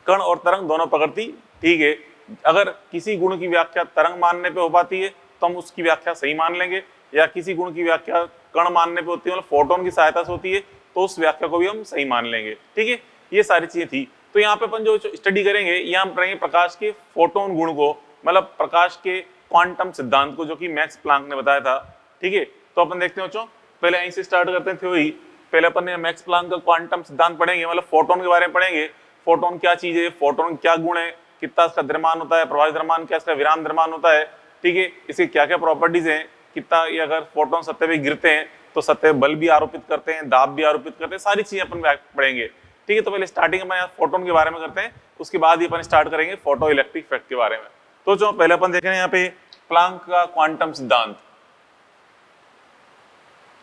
कण और तरंग दोनों प्रकृति ठीक है। अगर किसी गुण की व्याख्या तरंग मानने पे हो पाती है तो हम उसकी व्याख्या सही मान लेंगे, या किसी गुण की व्याख्या कण मानने पे होती है, मतलब फोटोन की सहायता से होती है, तो उस व्याख्या को भी हम सही मान लेंगे। ठीक है, ये सारी चीजें थी। तो यहाँ पे अपन जो स्टडी करेंगे, यहाँ हम पढ़ेंगे प्रकाश के फोटोन गुण को, मतलब प्रकाश के क्वांटम सिद्धांत को, जो कि मैक्स प्लांक ने बताया था। ठीक है, तो अपन देखते हैं बच्चों, पहले यहीं से स्टार्ट करते हैं थ्योरी। पहले अपन ने मैक्स प्लांक का क्वांटम सिद्धांत पढ़ेंगे, मतलब फोटोन के बारे में पढ़ेंगे। फोटोन क्या चीज है, फोटोन क्या गुण है, कितना इसका द्रव्यमान होता है, प्रभावी द्रव्यमान क्या, इसका विराम द्रव्यमान होता है। ठीक है, इसकी क्या क्या प्रॉपर्टीज हैं, कितना ये अगर फोटोन सतह पे गिरते हैं तो सतह बल भी आरोपित करते हैं, दाब भी आरोपित करते हैं, सारी चीजें अपन पढ़ेंगे। ठीक है, तो पहले स्टार्टिंग में फोटोन के बारे में करते हैं, उसके बाद ही अपन स्टार्ट करेंगे फोटो इलेक्ट्रिक इफेक्ट के बारे में। तो जो पहले अपन देख रहे हैं यहाँ पे प्लांक का क्वांटम सिद्धांत।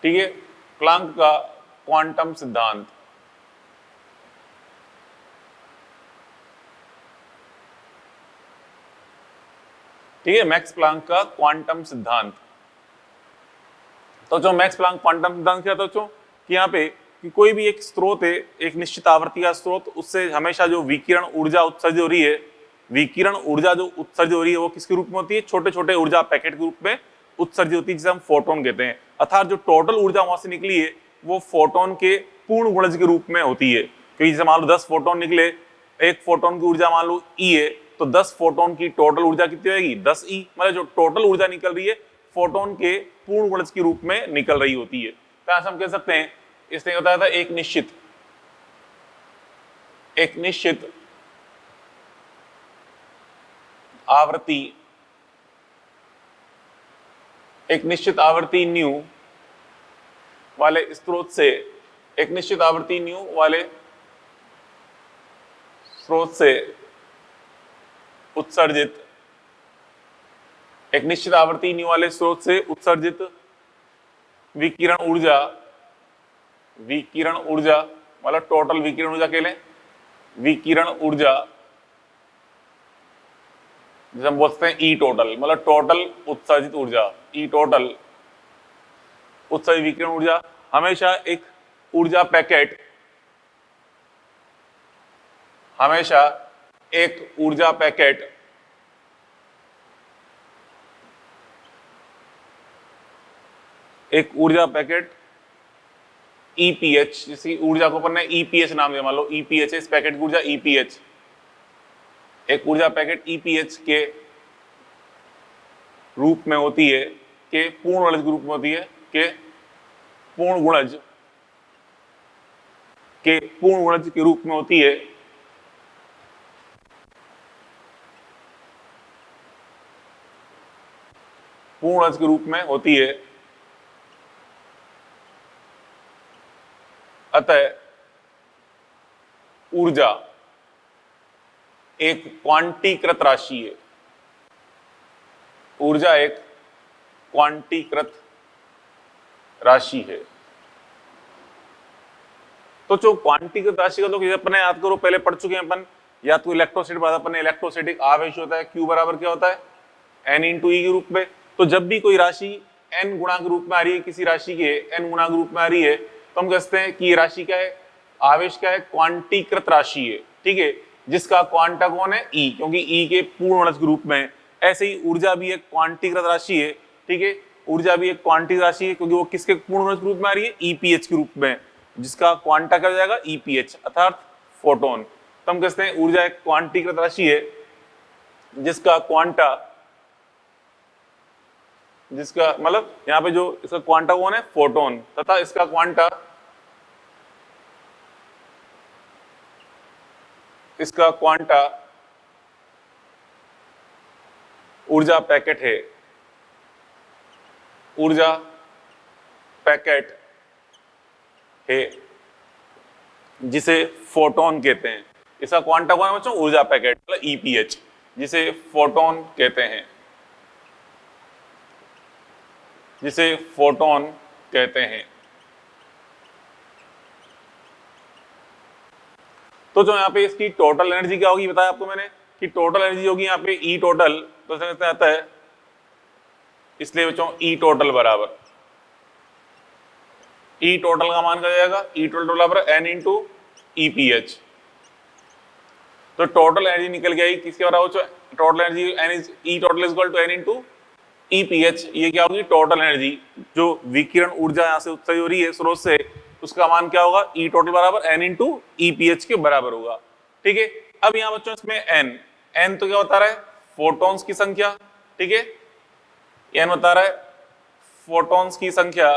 ठीक है, प्लांक का क्वांटम सिद्धांत। ठीक है, मैक्स प्लांक का क्वांटम सिद्धांत। तो जो मैक्स प्लांक क्वांटम सिद्धांत क्या था बच्चों, कि यहाँ पे कि कोई भी एक स्रोत है, एक निश्चित आवृत्ति का स्रोत, उससे हमेशा जो विकिरण ऊर्जा उत्सर्जित हो रही है, विकिरण ऊर्जा जो उत्सर्जित हो रही है वो किसके रूप में होती है, छोटे छोटे ऊर्जा पैकेट के रूप में उत्सर्जित होती है, जिसे हम फोटोन कहते हैं। अर्थात जो टोटल ऊर्जा वहां से निकली है वो फोटोन के पूर्ण गुणज के रूप में होती है। क्योंकि जैसे मान लो 10 फोटोन निकले, एक फोटोन की ऊर्जा मान लो ई है, तो 10 फोटोन की टोटल ऊर्जा कितनी होगी, 10 ई। मतलब जो टोटल ऊर्जा निकल रही है फोटोन के पूर्ण गुणज के रूप में निकल रही होती है। तो ऐसा हम कह सकते हैं, इसने बताया था एक निश्चित आवृत्ति, एक निश्चित आवृत्ति न्यू वाले स्रोत से, एक निश्चित आवृत्ति न्यू वाले स्रोत से उत्सर्जित, एक निश्चित आवृत्ति न्यू वाले स्रोत से उत्सर्जित विकिरण ऊर्जा, विकिरण ऊर्जा मतलब टोटल विकिरण ऊर्जा कह लें, विकिरण ऊर्जा जैसे हम बोलते हैं ई टोटल, मतलब टोटल उत्सर्जित ऊर्जा, ई टोटल उत्सर्जित विकिरण ऊर्जा हमेशा एक ऊर्जा पैकेट, हमेशा एक ऊर्जा पैकेट ईपीएच, जिसकी ऊर्जा को अपन ने ईपीएच नाम दिया, मान लो ईपीएच है, इस पैकेट की ऊर्जा ईपीएच, एक ऊर्जा पैकेट ईपीएच के रूप में होती है, के पूर्ण गुणज के रूप में होती है, के पूर्ण गुणज के रूप में होती है। पूर्णज के रूप में होती है। अतः ऊर्जा एक क्वांटीकृत राशि है। ऊर्जा एक क्वांटीकृत राशि है। तो जो क्वांटीकृत राशि का तो अपने याद करो, पहले पढ़ चुके हैं अपन, या तो इलेक्ट्रोस्टैटिक बात अपने इलेक्ट्रोस्टैटिक आवेश होता है Q बराबर क्या होता है N इंटू ई के रूप में। तो जब भी कोई राशि n गुणा के रूप में आ रही है, किसी राशि के n गुणा के रूप में आ रही है, तो हम कहते हैं कि ये राशि क्या है, आवेश क्या है, क्वांटीकृत राशि है। ठीक है, जिसका क्वांटा कौन है E, क्योंकि E के पूर्णज के रूप में। ऐसे ही ऊर्जा भी एक क्वांटीकृत राशि है। ठीक है, ऊर्जा भी एक क्वांटीकृत राशि है क्योंकि वो किसके पूर्णज के रूप में आ रही है, EPH के रूप में, जिसका क्वांटा क्या हो जाएगा EPH अर्थात फोटोन। तो हम कहते हैं ऊर्जा एक क्वांटीकृत राशि है जिसका क्वांटा, जिसका मतलब यहाँ पे जो इसका क्वांटा कौन है, फोटोन, तथा इसका क्वांटा, इसका क्वांटा ऊर्जा पैकेट है। ऊर्जा पैकेट है जिसे फोटोन कहते हैं। इसका क्वांटा कौन है बच्चों, ऊर्जा पैकेट मतलब EPH, जिसे फोटोन कहते हैं, जिसे फोटोन कहते हैं। तो जो यहाँ पे इसकी टोटल एनर्जी क्या होगी बताया आपको मैंने कि टोटल एनर्जी होगी यहाँ पे E टोटल, तो समझते आता है, इसलिए बच्चों E टोटल बराबर, E टोटल का मान क्या जाएगा, E टोटल बराबर N इंटू EPH। तो टोटल एनर्जी निकल गया किसके बराबर, total energy N is E total is equal to N into EPH। ये क्या होगी टोटल एनर्जी, जो विकिरण ऊर्जा यहाँ से उत्सर्जित हो रही है स्रोत से, उसका मान क्या होगा, E टोटल बराबर N इंटू EPH के बराबर होगा। ठीक है, अब यहाँ बच्चों इसमें N तो क्या बता रहा है, फोटॉन्स की संख्या। ठीक है, N बता रहा है फोटॉन्स की संख्या,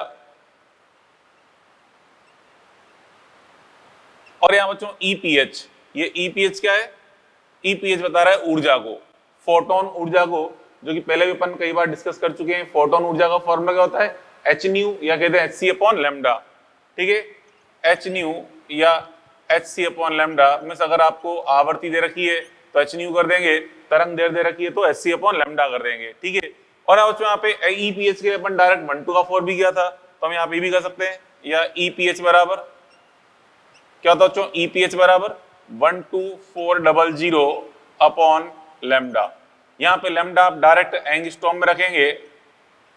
और यहाँ बच्चों EPH, ये EPH क्या है, EPH बता रहा है ऊर्जा को, फोटोन ऊर्जा को, जो कि पहले भी अपन कई बार डिस्कस कर चुके हैं। फोटोन ऊर्जा का फॉर्मूला क्या होता है, hν या कहते हैं hc अपॉन लैम्डा। ठीक है, hν या hc अपॉन लैम्डा में से अगर आपको आवर्ती दे रखी है तो hν कर देंगे, तरंग देर दे रखी है तो hc अपॉन लैम्डा कर देंगे। ठीक है, और यहाँ पे EPH के अपन डायरेक्ट 1/4 भी किया था, तो हम यहाँ पे भी कर सकते हैं, या EPH बराबर क्या होता है बच्चों, EPH बराबर 12400 अपॉन लैम्डा। यहाँ पे लैम्डा आप डायरेक्ट एंगस्ट्रॉम में रखेंगे,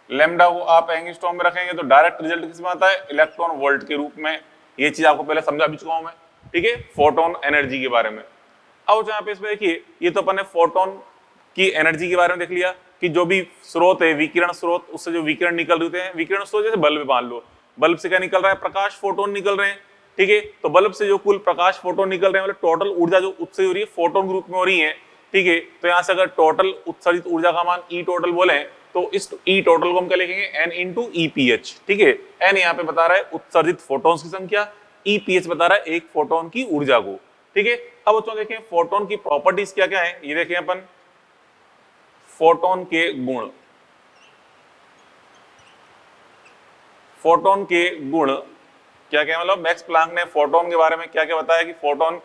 लैम्डा को आप एंगस्ट्रॉम में रखेंगे तो डायरेक्ट रिजल्ट किसमें आता है, इलेक्ट्रॉन वोल्ट के रूप में। ये चीज आपको पहले समझा भी चुका हूं मैं। ठीक है, फोटोन एनर्जी के बारे में। अब यहाँ पे इसमें देखिए, ये तो अपन ने फोटोन की एनर्जी के बारे में देख लिया कि जो भी स्रोत है, विकिरण स्रोत, उससे जो विकिरण निकल रहे हैं, विकिरण स्रोत जैसे बल्ब मान लो, बल्ब से क्या निकल रहा है, प्रकाश फोटोन निकल रहे हैं। ठीक है, तो बल्ब से जो कुल प्रकाश फोटोन निकल रहे हैं, मतलब टोटल ऊर्जा जो उत्सर्जित हो रही है फोटोन के रूप में हो रही है। ठीक है, तो यहाँ से अगर टोटल उत्सर्जित ऊर्जा का मान E टोटल बोले तो इस E टोटल को हम क्या लिखेंगे, N इंटू EPH। ठीक है, N यहाँ पे बता रहा है उत्सर्जित फोटोन्स की संख्या, EPH बता रहा है एक फोटोन की ऊर्जा को। ठीक है, अब बच्चों देखें फोटोन की प्रॉपर्टीज क्या क्या है, ये देखें अपन, फोटोन के गुण, फोटोन के गुण क्या क्या, मतलब मैक्स प्लांक ने फोटोन के बारे में क्या क्या बताया कि फोटोन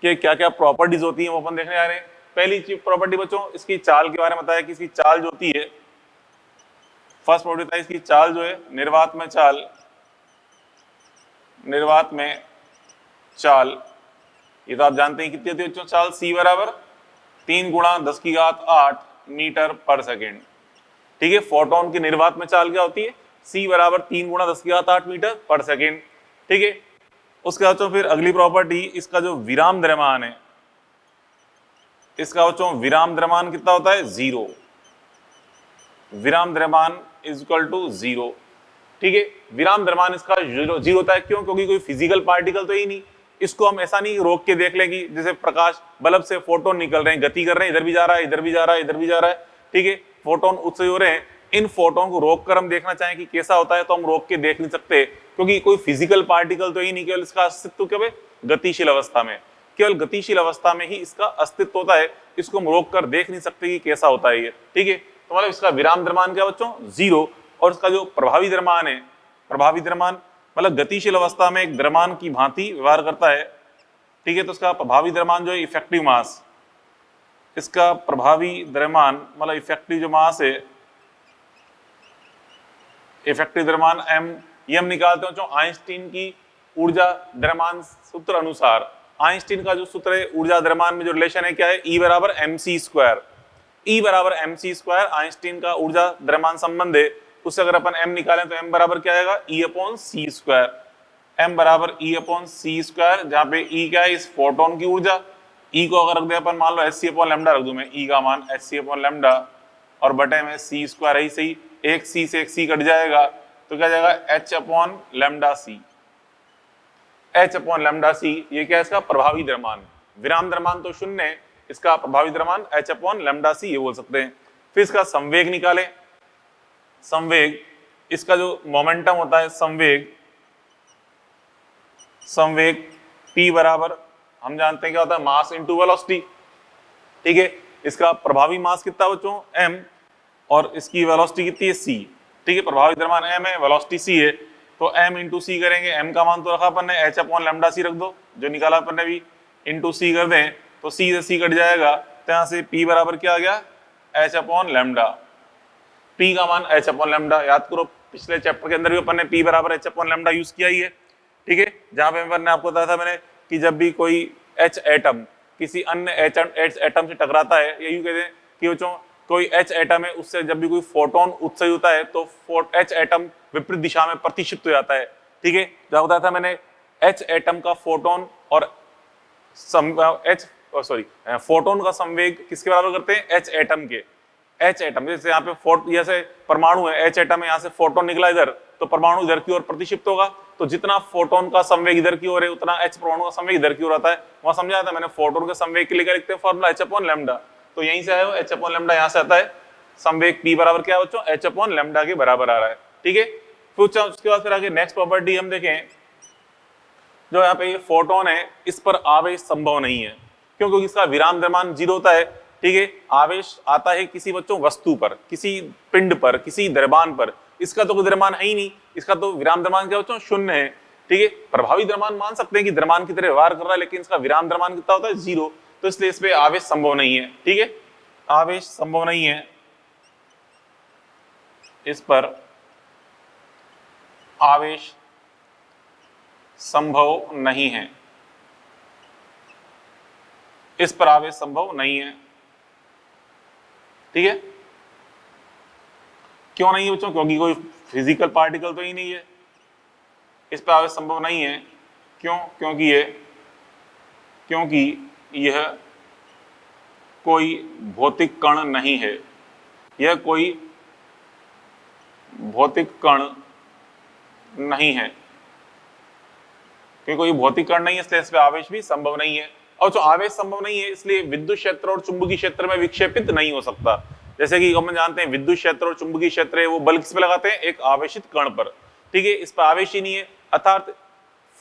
के क्या क्या प्रॉपर्टीज होती हैं, वो अपन देखने जा रहे हैं। पहली चीज प्रॉपर्टी बच्चों, इसकी चाल के बारे में बताया कि इसकी चाल जो होती है, फर्स्ट प्रॉपर्टी बताई इसकी चाल जो है, निर्वात में चाल, निर्वात में चाल, ये तो आप जानते हैं कितनी होती है बच्चों चाल, C बराबर 3 गुणा 10⁸ मीटर पर सेकेंड। ठीक है, फोटोन की निर्वात में चाल क्या होती है, C बराबर 3 गुणा 10⁸ मीटर पर सेकेंड। ठीक है, उसके बाद फिर अगली प्रॉपर्टी, इसका जो विराम द्रव्यमान है, इसका बच्चों विराम द्रव्यमान कितना होता है, 0। विराम द्रव्यमान इज इक्वल टू 0। ठीक है, विराम द्रव्यमान इसका 0 होता है, क्यों, क्योंकि कोई फिजिकल पार्टिकल तो ही नहीं। इसको हम ऐसा नहीं रोक के देख लेंगे, जैसे प्रकाश बल्ब से फोटोन निकल रहे हैं, गति कर रहे हैं, इधर भी जा रहा है, इधर भी जा रहा है, इधर भी जा रहा है। ठीक है, फोटोन उत्सर्जित हो रहे हैं, इन फोटोन को रोक कर हम देखना चाहें कि कैसा होता है तो हम रोक के देख नहीं सकते, क्योंकि कोई फिजिकल पार्टिकल तो ही नहीं, केवल इसका अस्तित्व केवल गतिशील अवस्था में, केवल गतिशील अवस्था में ही इसका अस्तित्व होता है। इसको हम रोक कर देख नहीं सकते कि कैसा होता है ये। ठीक है, तो मतलब इसका विराम द्रव्यमान क्या बच्चों 0, और इसका जो प्रभावी द्रव्यमान है, प्रभावी द्रव्यमान मतलब गतिशील अवस्था में एक द्रव्यमान की भांति व्यवहार करता है, ठीक है, तो इसका प्रभावी द्रव्यमान जो है इफेक्टिव मास, इसका प्रभावी द्रव्यमान मतलब इफेक्टिव जो मास है, इफेक्टिव द्रव्यमान m, ये हम निकालते हैं जो आइंस्टीन की ऊर्जा द्रव्यमान सूत्र अनुसार। आइंस्टीन का जो सूत्र है ऊर्जा द्रव्यमान में जो रिलेशन है क्या है, E बराबर mc स्क्वायर, E बराबर mc स्क्वायर आइंस्टीन का ऊर्जा द्रव्यमान संबंध है, उससे अगर अपन m निकालें तो m बराबर क्या आएगा E upon c square, m बराबर E अपॉन c स्क्वायर, जहां पे E क्या है इस फोटोन की ऊर्जा, E को अगर रख दे अपन मान लो hc अपॉन लैम्डा रख दूं मैं, E का मान hc अपॉन लैम्डा और बटे में c स्क्वायर है सही, एक c से एक c कट जाएगा तो क्या जाएगा h upon lambda c, h upon lambda c, ये क्या है इसका प्रभावी द्रव्यमान, विराम द्रव्यमान तो शून्य है, इसका प्रभावी द्रव्यमान h अपॉन लैम्डा c ये बोल सकते हैं। फिर इसका संवेग निकालें, संवेग, इसका जो मोमेंटम होता है संवेग, संवेग p बराबर हम जानते हैं क्या होता है मास इंटू वेलोसिटी, ठीक है, इसका प्रभावी मास कितना बच्चों m और इसकी वेलोसिटी कितनी है c, ठीक है, प्रभावी द्रव्यमान m है, वेलोसिटी c है, तो m इंटू सी करेंगे, m का मान तो रखा अपन ने, h अपॉन लैम्डा सी रख दो जो निकाला अपन ने भी, इंटू सी कर दें तो c से c कट जाएगा, तो यहाँ से p बराबर क्या आ गया h अपॉन लैम्डा, p का मान h अपॉन लैम्डा, याद करो पिछले चैप्टर के अंदर भी अपन ने p बराबर h अपॉन लैम्डा यूज किया ही है, ठीक है, जहां पे अपन ने आपको बताया था मैंने कि जब भी कोई H एटम किसी अन्य H एटम से टकराता है, यही कहते हैं कि बच्चों कोई H एटम है उससे जब भी कोई फोटोन उत्सर्जित होता है तो H एटम विपरीत दिशा में प्रतिक्षिप्त हो जाता है, ठीक है, जब बताया था मैंने H एटम का फोटोन और फोटोन का संवेग किसके बराबर करते हैं H एटम के, H एटम जैसे यहाँ पे जैसे परमाणु है H एटम है, यहाँ से फोटोन निकला इधर तो परमाणु इधर की ओर प्रतिक्षिप्त होगा, तो जितना फोटोन का संवेग इधर की ओर है उतना H परमाणु का संवेग इधर की ओर आता है, वहां समझाया था मैंने फोटोन के संवेग के लिए क्या लिखते हैं फॉर्मूला H अपॉन लैम्डा, तो यहीं से आया H अपॉन लैम्डा यहाँ से आता है, संवेग P बराबर क्या है बच्चों H अपॉन लैम्डा के बराबर आ रहा है, ठीक है। फिर उसके बाद फिर आगे नेक्स्ट प्रॉपर्टी हम देखें, जो यहाँ पे फोटोन है इस पर आवेश संभव नहीं है, क्यों, क्योंकि इसका विराम द्रव्यमान 0 होता है, ठीक है, आवेश आता है किसी बच्चों वस्तु पर, किसी पिंड पर, किसी द्रव्यमान पर, इसका तो कोई द्रव्यमान है ही नहीं, इसका तो विराम द्रव्यमान क्या बच्चों शून्य है, ठीक है, प्रभावी द्रव्यमान मान सकते हैं कि द्रव्यमान की तरह व्यवहार कर रहा है, लेकिन इसका विराम द्रव्यमान कितना होता है 0, तो इसलिए इस पे आवेश संभव नहीं है, ठीक है, आवेश संभव नहीं है, इस पर आवेश संभव नहीं है, इस पर आवेश संभव नहीं है, ठीक है, क्यों नहीं है बच्चों, क्योंकि कोई फिजिकल पार्टिकल तो ही नहीं है, इस पर आवेश संभव नहीं है, क्यों, क्योंकि यह कोई भौतिक कण नहीं है, यह कोई भौतिक कण नहीं है, क्योंकि कोई भौतिक कण नहीं है इसलिए इस पर आवेश भी संभव नहीं है, और जो आवेश संभव नहीं है इसलिए विद्युत क्षेत्र और चुंबकीय क्षेत्र में विक्षेपित नहीं हो सकता, जैसे कि हम जानते हैं विद्युत क्षेत्र और चुंबकीय क्षेत्र है वो बल किस पे लगाते हैं एक आवेशित कण पर, ठीक है, इस पर आवेश ही नहीं है, अर्थात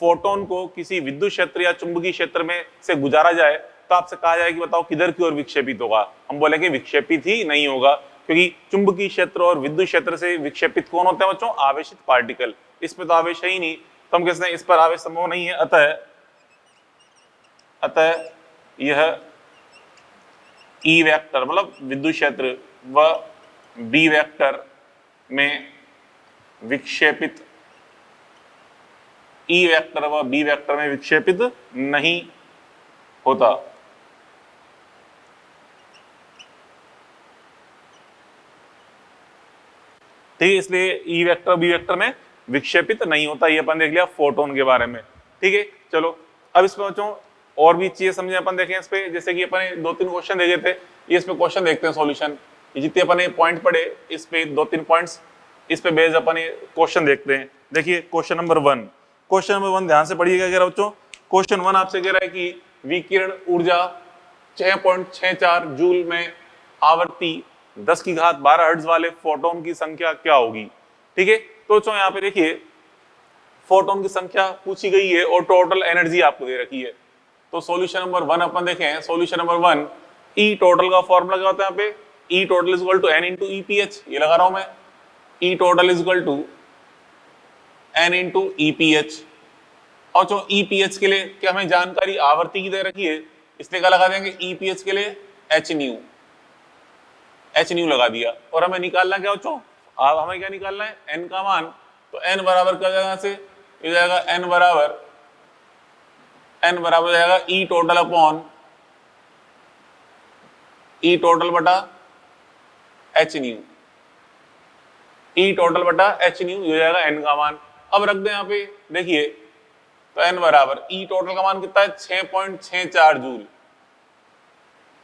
फोटोन को किसी विद्युत क्षेत्र या चुंबकीय क्षेत्र में से गुजारा जाए तो आपसे कहा जाए कि बताओ किधर की ओर विक्षेपित होगा, हम बोलेंगे विक्षेपित ही नहीं होगा, क्योंकि चुंबकीय क्षेत्र और विद्युत क्षेत्र से विक्षेपित कौन होते हैं बच्चों आवेशित पार्टिकल, इस पे तो आवेश है ही नहीं, तो हम कहते हैं इस पर आवेश संभव नहीं है, अतः यह ई वेक्टर मतलब विद्युत क्षेत्र व बी वेक्टर में विक्षेपित, ई वेक्टर व बी वेक्टर में विक्षेपित नहीं होता, ठीक है, इसलिए ई वेक्टर बी वेक्टर में विक्षेपित नहीं होता, ये अपन देख लिया फोटोन के बारे में, ठीक है। चलो अब इसमें बच्चों और भी चीजें समझे अपन देखें इस पे, जैसे कि अपन 2-3 क्वेश्चन देखे थे, ये इसमें क्वेश्चन देखते हैं सॉल्यूशन, जितने अपन पॉइंट पढ़े इस पे 2-3 पॉइंट्स इस पे बेस अपन क्वेश्चन देखते हैं। देखिए क्वेश्चन नंबर 1 ध्यान से पढ़िएगा, कह रहा बच्चों क्वेश्चन 1 आपसे कह रहा है कि विकिरण ऊर्जा 6.64 जूल में आवृत्ति 10⁻12 हर्ट्ज वाले फोटोन की संख्या क्या होगी, ठीक है। तो बच्चों यहाँ पे देखिए फोटोन की संख्या पूछी गई है और टोटल एनर्जी आपको दे रखी है, तो सॉल्यूशन नंबर 1 अपन देखें, सॉल्यूशन नंबर 1 ई टोटल का फॉर्मूला क्या होता है यहाँ पे E total is equal to n into E P H, ये लगा रहा हूं मैं, E total is equal to n into E P H. और जो ई पी एच के लिए क्या हमें जानकारी आवर्ती की दे रखी है, इसलिए क्या लगा देंगे ई पी एच के लिए एच न्यू, एच न्यू लगा दिया। और हमें निकालना क्या बच्चों, अब हमें क्या निकालना है, एन का मान। तो एन बराबर क्या जाएगा, से ये जाएगा एन बराबर जाएगा ई टोटल अपॉन ई टोटल बटा एच न्यू, ई टोटल बटा एच न्यू, ये जाएगा एन का मान। अब रख दे यहाँ पे, देखिए तो एन बराबर ई टोटल का मान कितना है, 6.64 जूल,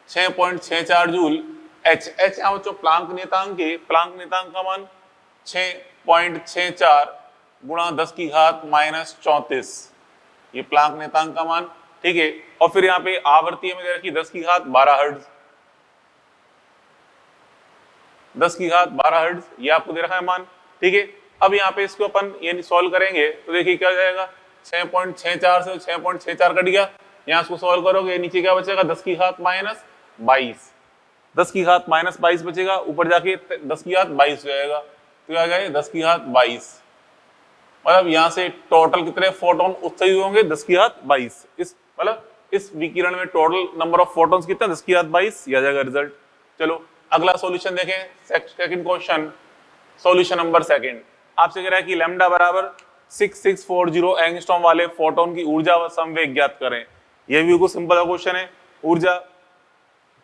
6.64 जूल। एच यहाँ बच्चों प्लांक नियतांक है, प्लांक नियतांक का मान 6.64 गुणा 10 की घात माइनस 34, ये प्लांक नियतांक का मान, ठीक है। और फिर यहाँ पे आवृत्ति में दे रखी 10 की घात 12 हर्ट्ज, 10 की घात 12 हर्ट्ज, ये आपको दे रखा है मान, ठीक है। अब यहाँ पे इसको अपन ये सॉल्व करेंगे तो देखिए क्या हो जाएगा, 6.64 से 6.64 कट गया, यहाँ इसको सॉल्व करोगे नीचे क्या बचेगा, 10 की घात माइनस 22, 10 की घात माइनस 22 बचेगा, ऊपर जाके 10 की घात 22 हो जाएगा, तो क्या गया 10 की घात 22, मतलब यहाँ से टोटल कितने फोटोन उत्सर्जित होंगे, 10 की घात 22। इस मतलब इस विकिरण में टोटल नंबर ऑफ फोटोन्स कितना, 10 की घात 22, यह जाएगा रिजल्ट। चलो अगला सॉल्यूशन देखें, second question, solution number second. आपसे कह रहा है कि लैम्डा बराबर 6640 एंगस्ट्रॉम वाले फोटोन की ऊर्जा व संवेग ज्ञात करें। यह भी कुछ सिंपल क्वेश्चन है। ऊर्जा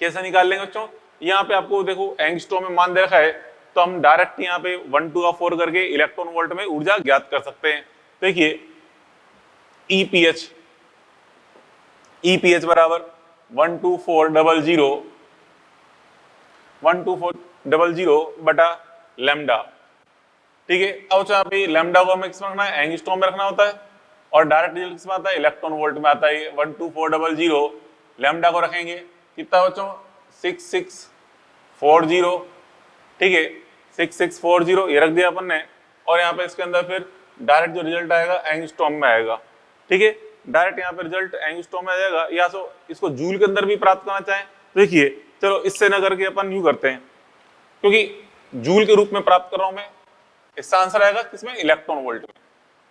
कैसे निकाल लेंगे बच्चों, यहाँ पे आपको देखो एंगस्ट्रॉम में मान दे रखा है, तो हम डायरेक्ट यहाँ पे 1 2 का 4 करके इलेक्ट्रॉन वोल्ट में ऊर्जा ज्ञात कर सकते हैं। देखिए ईपीएच बराबर 12400 बटा लैम्डा, ठीक है। अब यहाँ पे लैम्डा को हमें किसमें रखना है, एंगस्ट्रॉम में रखना होता है, और डायरेक्ट रिजल्ट किसमें आता है, इलेक्ट्रॉन वोल्ट में आता है। 12400 लैम्डा को रखेंगे कितना बच्चों, 6640, ठीक है, 6640 ये रख दिया अपन ने, और यहाँ पे इसके अंदर फिर डायरेक्ट जो रिजल्ट आएगा एंगस्ट्रॉम में आएगा, ठीक है। डायरेक्ट यहाँ पे रिजल्ट एंगस्ट्रॉम में आ जाएगा, या तो इसको जूल के अंदर भी प्राप्त करना चाहें, देखिए चलो इससे न करके अपन यूं करते हैं, क्योंकि जूल के रूप में प्राप्त कर रहा हूं मैं, इसका आंसर आएगा किसमें, इलेक्ट्रॉन वोल्ट में,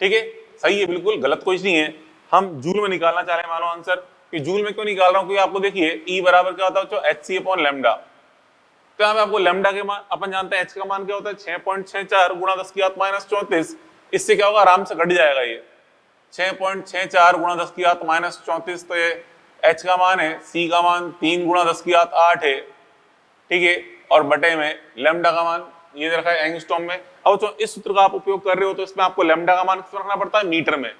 ठीक है। सही है, बिल्कुल गलत कुछ नहीं है। हम जूल में निकालना चाह रहे हैं मानो आंसर, कि जूल में क्यों निकाल रहा हूं, क्योंकि आपको देखिए ई बराबर क्या होता है बच्चों, HC अपॉन लैम्डा। तो यहाँ पे आपको लैम्डा के मान अपन जानते हैं, H का मान क्या होता है 6.64 गुणा 10 की घात माइनस 34, इससे क्या होगा आराम से घट जाएगा, ये 6.64 गुणा 10 की घात माइनस 34, तो ये H का मान है, C का मान 3 गुणा 10 की घात 8 है, ठीक है, और बटे में लैम्डा का मान ये दे रखा है एंगस्ट्रॉम में। अब तो इस सूत्र का आप उपयोग कर रहे हो तो इसमें आपको लैम्डा का मान किसमें रखना पड़ता है, मीटर में,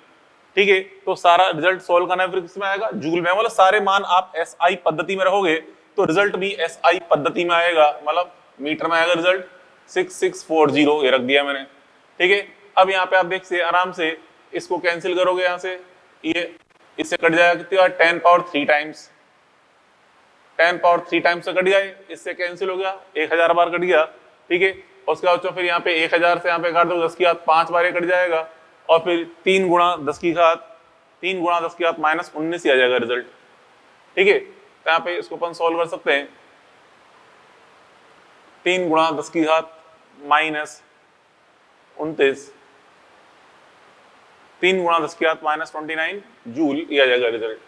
ठीक है। तो सारा रिजल्ट सोल्व करना फिर किसमें आएगा, जूल में। मतलब सारे मान आप SI पद्धति में रहोगे तो रिजल्ट भी SI पद्धति में आएगा, मतलब मीटर में आएगा रिजल्ट। 6640 ये रख दिया मैंने, ठीक है। अब यहाँ पे आप देख से आराम से इसको कैंसिल करोगे, यहाँ से ये इससे कट जाएगा कितनी बार, 10 पावर 3 टाइम्स, 10 पावर 3 टाइम्स से कट जाए, इससे कैंसिल हो गया, 1000 बार कट गया, ठीक है। उसके बाद फिर यहाँ पे 1000 से यहाँ पे काट दो, 10 की घात 5 बार ये कट जाएगा, और फिर 3 गुणा 10 की घात माइनस 19 ही आ जाएगा रिजल्ट, ठीक है। तो यहाँ पे इसको अपन सॉल्व कर सकते हैं, 3 गुणा 10 की घात माइनस 29, 3 गुणा 10 की घात माइनस 29 जूल, ये आ जाएगा रिजल्ट,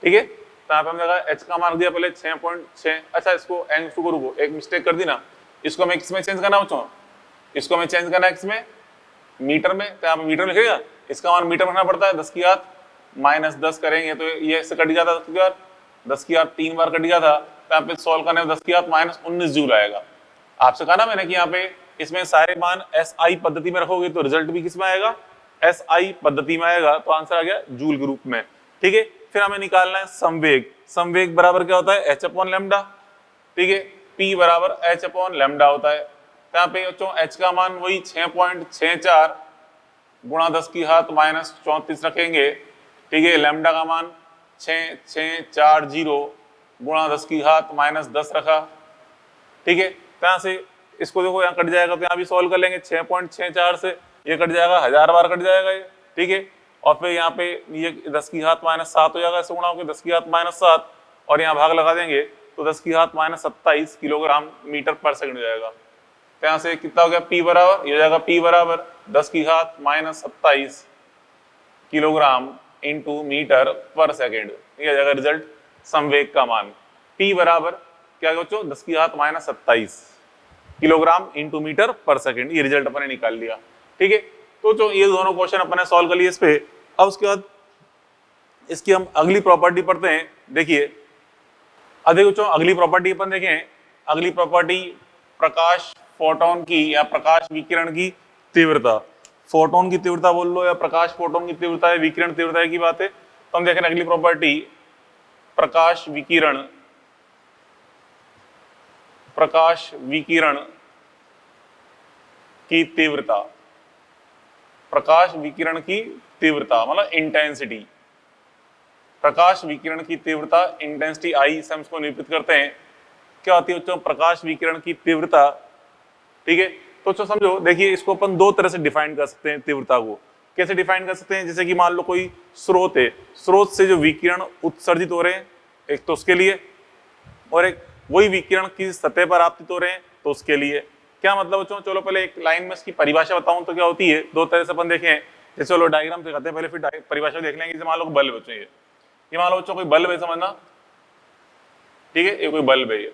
ठीक है। तो यहाँ पे हमने कहा H का मान दिया पहले 6.6, अच्छा इसको एंगस्ट्रॉम को रुको, एक मिस्टेक कर दी ना, इसको मैं किसमें चेंज करना बच्चों, इसको मैं चेंज करना है किसमें, मीटर में। तो यहाँ पे मीटर लिखेगा, इसका मान मीटर में रखना पड़ता है, 10 की घात माइनस 10 करेंगे तो ये इससे कट गया था, 10 की घात 3 बार कट गया था, तो यहाँ पे सॉल्व करने में 10 की घात माइनस 19 जूल आएगा। आपसे कहा ना मैंने कि यहाँ पे इसमें सारे मान SI पद्धति में रखोगे तो रिजल्ट भी किसमें आएगा, SI पद्धति में आएगा, तो आंसर आ गया जूल के रूप में, ठीक है। फिर हमें निकालना है संवेग। संवेग बराबर क्या होता है, H अपॉन लैम्डा, ठीक है, P बराबर H अपॉन लैम्डा होता है। तो यहाँ पे बच्चों H का मान वही 6.64 गुणा 10 की घात माइनस 34 रखेंगे, ठीक है। लैम्डा का मान 6640 गुणा 10 की घात माइनस 10 रखा, ठीक है। तो यहाँ से इसको देखो यहाँ कट जाएगा, तो यहाँ भी सॉल्व कर लेंगे, 6.64 से ये कट जाएगा, 1000 बार कट जाएगा ये, ठीक है। और फिर यहाँ पे ये 10 की घात माइनस 7 हो जाएगा, इससे गुणा होकर 10 की घात माइनस 7, और यहाँ भाग लगा देंगे तो 10 की घात माइनस 27 किलोग्राम मीटर पर सेकंड हो जाएगा। तो यहाँ से कितना हो गया P बराबर, ये हो जाएगा P बराबर 10 की घात माइनस 27 किलोग्राम इंटू मीटर पर सेकेंड, ये हो जाएगा रिजल्ट संवेग का मान। P बराबर क्या बच्चों 10 की घात माइनस 27 किलोग्राम इंटू मीटर पर सेकेंड, ये रिजल्ट अपने निकाल लिया। ठीक है, तो जो ये दोनों क्वेश्चन अपने सॉल्व कर लिए इस पे। अब उसके बाद इसकी हम अगली प्रॉपर्टी पढ़ते हैं। देखिए अधिक बच्चों अगली प्रॉपर्टी अपन देखें, अगली प्रॉपर्टी प्रकाश फोटोन की या प्रकाश विकिरण की तीव्रता। फोटोन की तीव्रता बोल लो या प्रकाश फोटोन की तीव्रता है, विकिरण तीव्रता की बात है। तो हम देख रहे हैं अगली प्रॉपर्टी प्रकाश विकिरण, प्रकाश विकिरण की तीव्रता, प्रकाश विकिरण की तीव्रता मतलब इंटेंसिटी, प्रकाश विकिरण की तीव्रता इंटेंसिटी आई से हम इसको निरूपित करते हैं। क्या होती है बच्चों प्रकाश विकिरण की तीव्रता। ठीक है, तो बच्चों समझो, देखिए इसको अपन दो तरह से डिफाइन कर सकते हैं तीव्रता को। कैसे डिफाइन कर सकते हैं, जैसे कि मान लो कोई स्रोत है, स्रोत से जो विकिरण उत्सर्जित हो रहे हैं एक तो उसके लिए, और एक वही विकिरण की सतह पर आपतित हो रहे हैं तो उसके लिए। क्या मतलब बच्चों, चलो पहले एक लाइन में इसकी परिभाषा बताऊं तो क्या होती है, दो तरह से अपन देखें। जैसे चलो डायग्राम दिखाते हैं पहले, फिर परिभाषा देख लेंगे। जैसे मान लो बल्ब बच्चों, ये मान लो बच्चों कोई बल्ब है, समझना। ठीक है, ये कोई बल्ब है, ये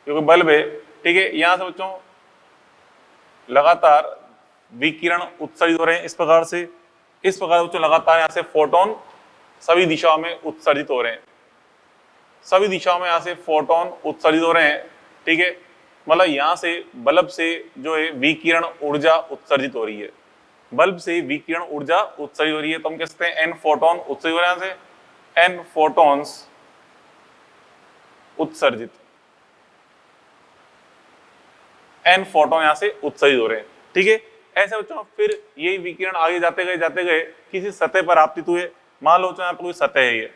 कोई बल्ब है। ठीक है, यहां से बच्चों लगातार विकिरण उत्सर्जित हो रहे हैं इस प्रकार से, इस प्रकार बच्चों लगातार यहां से फोटोन सभी दिशाओं में उत्सर्जित हो रहे हैं, सभी दिशाओं में यहां से फोटोन उत्सर्जित हो रहे हैं। ठीक है, मतलब यहां से बल्ब से जो है विकिरण ऊर्जा उत्सर्जित हो रही है, बल्ब से विकिरण ऊर्जा उत्सर्जित हो रही है। तो हम कह सकते हैं एन फोटोन उत्सर्जित हो रहे हैं, यहां से एन फोटोन्स उत्सर्जित, एन फोटोन यहां से उत्सर्जित हो रहे हैं। ठीक है, ऐसे बच्चों फिर यही विकिरण आगे जाते गए किसी सतह पर आपतित हुए। मान लो यहाँ पर कोई सतह है, ये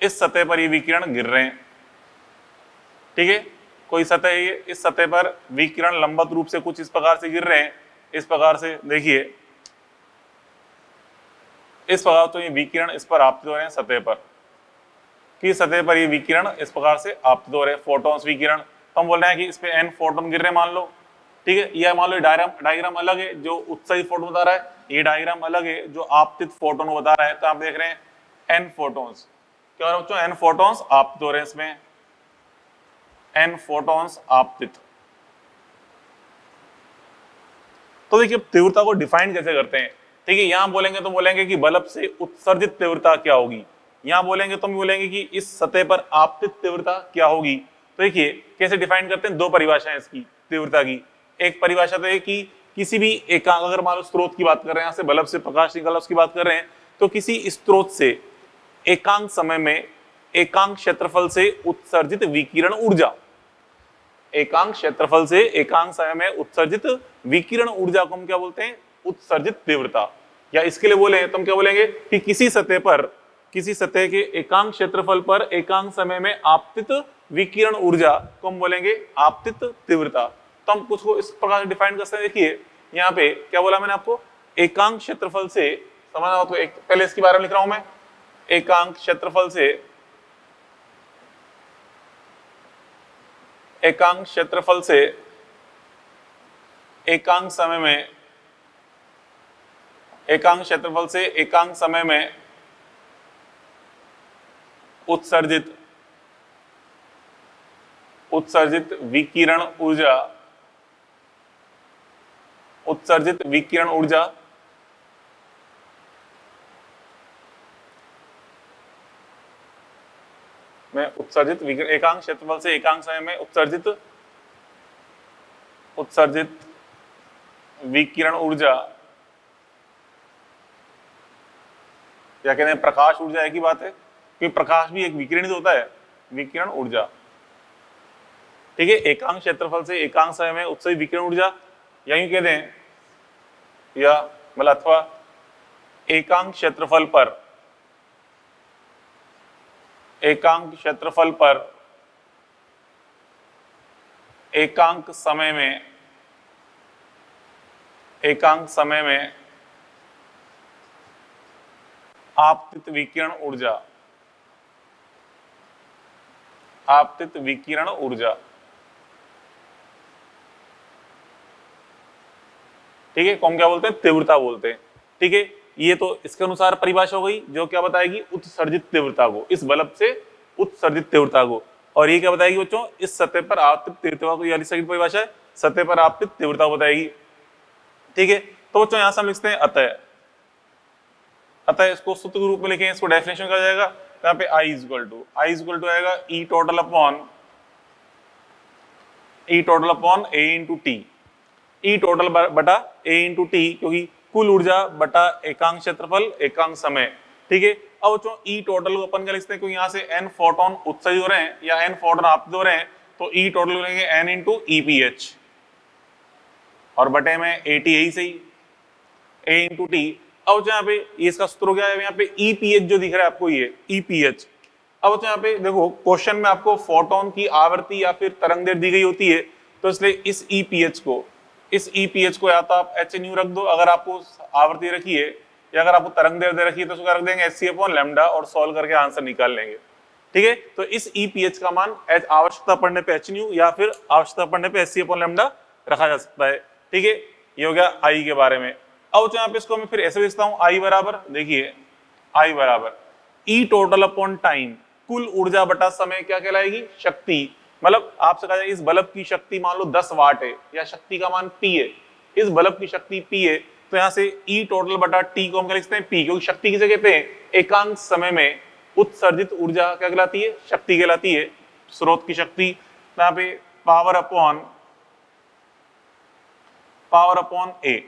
इस सतह पर ये विकिरण गिर रहे हैं। ठीक है, कोई सतह है, ये इस सतह पर विकिरण लंबवत रूप से कुछ इस प्रकार से गिर रहे हैं, इस प्रकार से देखिए, इस प्रकार तो ये विकिरण इस पर आपतित हो रहे हैं सतह पर, कि सतह पर ये विकिरण इस प्रकार से आपतित हो रहे हैं फोटोन्स विकिरण। तो हम बोल रहे हैं कि इस पे एन फोटोन गिर रहे हैं मान लो। ठीक है, यह मान लो डायग्राम अलग है जो उत्सर्जित फोटोन बता रहा है, ये डायग्राम अलग है जो आपतित फोटोन बता रहा है। तो आप देख रहे हैं एन फोटोन्स, क्या हो रहा है बच्चों, एन फोटोन्स आपतित हो रहे हैं इसमें, एन फोटोन्स आपतित। तो देखिए तीव्रता को डिफाइन कैसे करते हैं। ठीक है, यहां बोलेंगे तो बोलेंगे कि बल्ब से उत्सर्जित तीव्रता क्या होगी, यहां बोलेंगे तो हम बोलेंगे कि इस सतह पर आपतित तीव्रता क्या होगी। तो देखिए कैसे डिफाइन करते हैं, दो परिभाषाएं इसकी तीव्रता की। एक परिभाषा तो है कि किसी भी एकांक, अगर मान लो स्रोत की बात कर रहे हैं, यहां से बल्ब से प्रकाश निकला उसकी बात कर रहे हैं, तो किसी स्रोत से एकांक समय में एकांक क्षेत्रफल से उत्सर्जित विकिरण ऊर्जा, एकांक क्षेत्रफल से एकांक समय में उत्सर्जित विकिरण ऊर्जा को हम क्या बोलते हैं, उत्सर्जित तीव्रता। या इसके लिए बोले तो हम क्या बोलेंगे कि किसी सतह पर, किसी सतह के एकांक क्षेत्रफल पर एकांक समय में आपतित विकिरण ऊर्जा को हम बोलेंगे आपतित तीव्रता। तो हम कुछ को इस प्रकार से डिफाइन कर सकते हैं। देखिए यहाँ पे क्या बोला मैंने आपको, एकांक क्षेत्रफल से, समझना तो एक पहले इसके बारे में लिख रहा हूं मैं, एकांक क्षेत्रफल से, एकांक क्षेत्रफल से एकांक समय में, एकांक क्षेत्रफल से एकांक समय में उत्सर्जित, उत्सर्जित विकिरण ऊर्जा, उत्सर्जित विकिरण ऊर्जा में उत्सर्जित विकिरण, एकांक क्षेत्रफल से एकांक समय में उत्सर्जित, उत्सर्जित विकिरण ऊर्जा, क्या कहते हैं, प्रकाश ऊर्जा एक ही बात है, क्योंकि प्रकाश भी एक विकिरण ही होता है, विकिरण ऊर्जा। ठीक है, एकांक क्षेत्रफल से एकांक समय में उत्सर्जित विकिरण ऊर्जा, यही कहते हैं, या मतलब अथवा एकांक क्षेत्रफल पर, एकांक क्षेत्रफल पर एकांक समय में, एकांक समय में आपतित विकिरण ऊर्जा। आपतित विकिरण ऊर्जा। ठीक है, कौन क्या बोलते हैं, तीव्रता बोलते हैं। ठीक है, ये तो इसके अनुसार परिभाषा हो गई जो क्या बताएगी, उत्सर्जित तीव्रता को, इस बल्ब से उत्सर्जित तीव्रता को। और ये क्या बताएगी बच्चों, इस सतह पर आपतित तीव्रता को, यानी सेकंड परिभाषा है, सतह पर आपतित तीव्रता बताएगी। ठीक है, तो बच्चों यहां से हम लिखते हैं अतः। अतः इसको सूत्र के रूप में लिखें, इसको डेफिनेशन कर जाएगा, यहाँ पे I इक्वल टू आएगा E total upon A into T. E total बटा A इंटू टी, क्योंकि कुल ऊर्जा बटा एकांक क्षेत्रफल एकांक समय। ठीक है, अब बच्चों ई टोटल को अपन क्या लिखते हैं, क्योंकि यहाँ से n फोटोन उत्सर्जित हो रहे हैं या n फोटोन आपतित हो रहे हैं, तो ई टोटल लेंगे n इंटू EPH और बटे में AT, यही सही, A इंटू टी। अब यहाँ पे ये इसका सूत्र क्या है, यहाँ पे EPH जो दिख रहा है आपको, ये EPH। अब यहाँ पे देखो क्वेश्चन में आपको फोटोन की आवर्ती या फिर तरंग दैर्ध्य दी गई होती है, तो इसलिए इस EPH को या तो आप hν रख दो अगर आपको आवर्ती रखी है, या अगर आपको तरंग दैर्ध्य रखी है तो उसको रख देंगे hc/λ और सॉल्व करके आंसर निकाल लेंगे। ठीक है, तो इस EPH का मान आवश्यकता पड़ने पे hν या फिर आवश्यकता पड़ने पे hc/λ रखा जा सकता है। ठीक है, ये हो गया I के बारे में। अब यहाँ पे इसको मैं फिर ऐसे लिखता हूँ, I बराबर, देखिए I बराबर E टोटल अपॉन टाइम, कुल ऊर्जा बटा समय क्या कहलाएगी, शक्ति। मतलब आपसे कहा जाए इस बल्ब की शक्ति मान लो 10 वाट है, या शक्ति का मान P है, इस बल्ब की शक्ति P है, तो यहाँ से E टोटल बटा T को हम क्या लिखते हैं, P, क्योंकि शक्ति की जगह पे एकांक समय में उत्सर्जित ऊर्जा क्या कहलाती है, शक्ति कहलाती है, स्रोत की शक्ति। यहाँ पे पावर अपॉन A।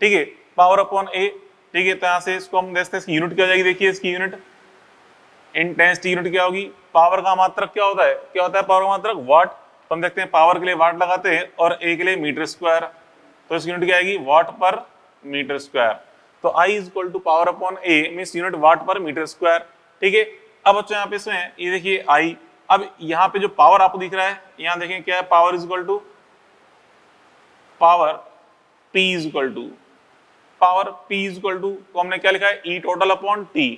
ठीक है, पावर अपॉन A। ठीक है, तो यहाँ से इसको हम देखते हैं, इसकी यूनिट क्या हो जाएगी, देखिए इसकी यूनिट इंटेंसिटी यूनिट क्या होगी, पावर का मात्रक क्या होता है, पावर का मात्रक वाट। तो हम देखते हैं पावर के लिए वाट लगाते हैं और A के लिए मीटर स्क्वायर, तो इसकी यूनिट क्या आएगी, वाट पर मीटर स्क्वायर। तो I equal to power upon A means unit watt per metre square. ठीक है, अब बच्चों यहाँ पे इसमें ये देखिए I, अब यहाँ पे जो पावर आपको दिख रहा है, यहाँ देखें क्या है, power equal to P equal to को हमने क्या लिखा है, E टोटल अपॉन T,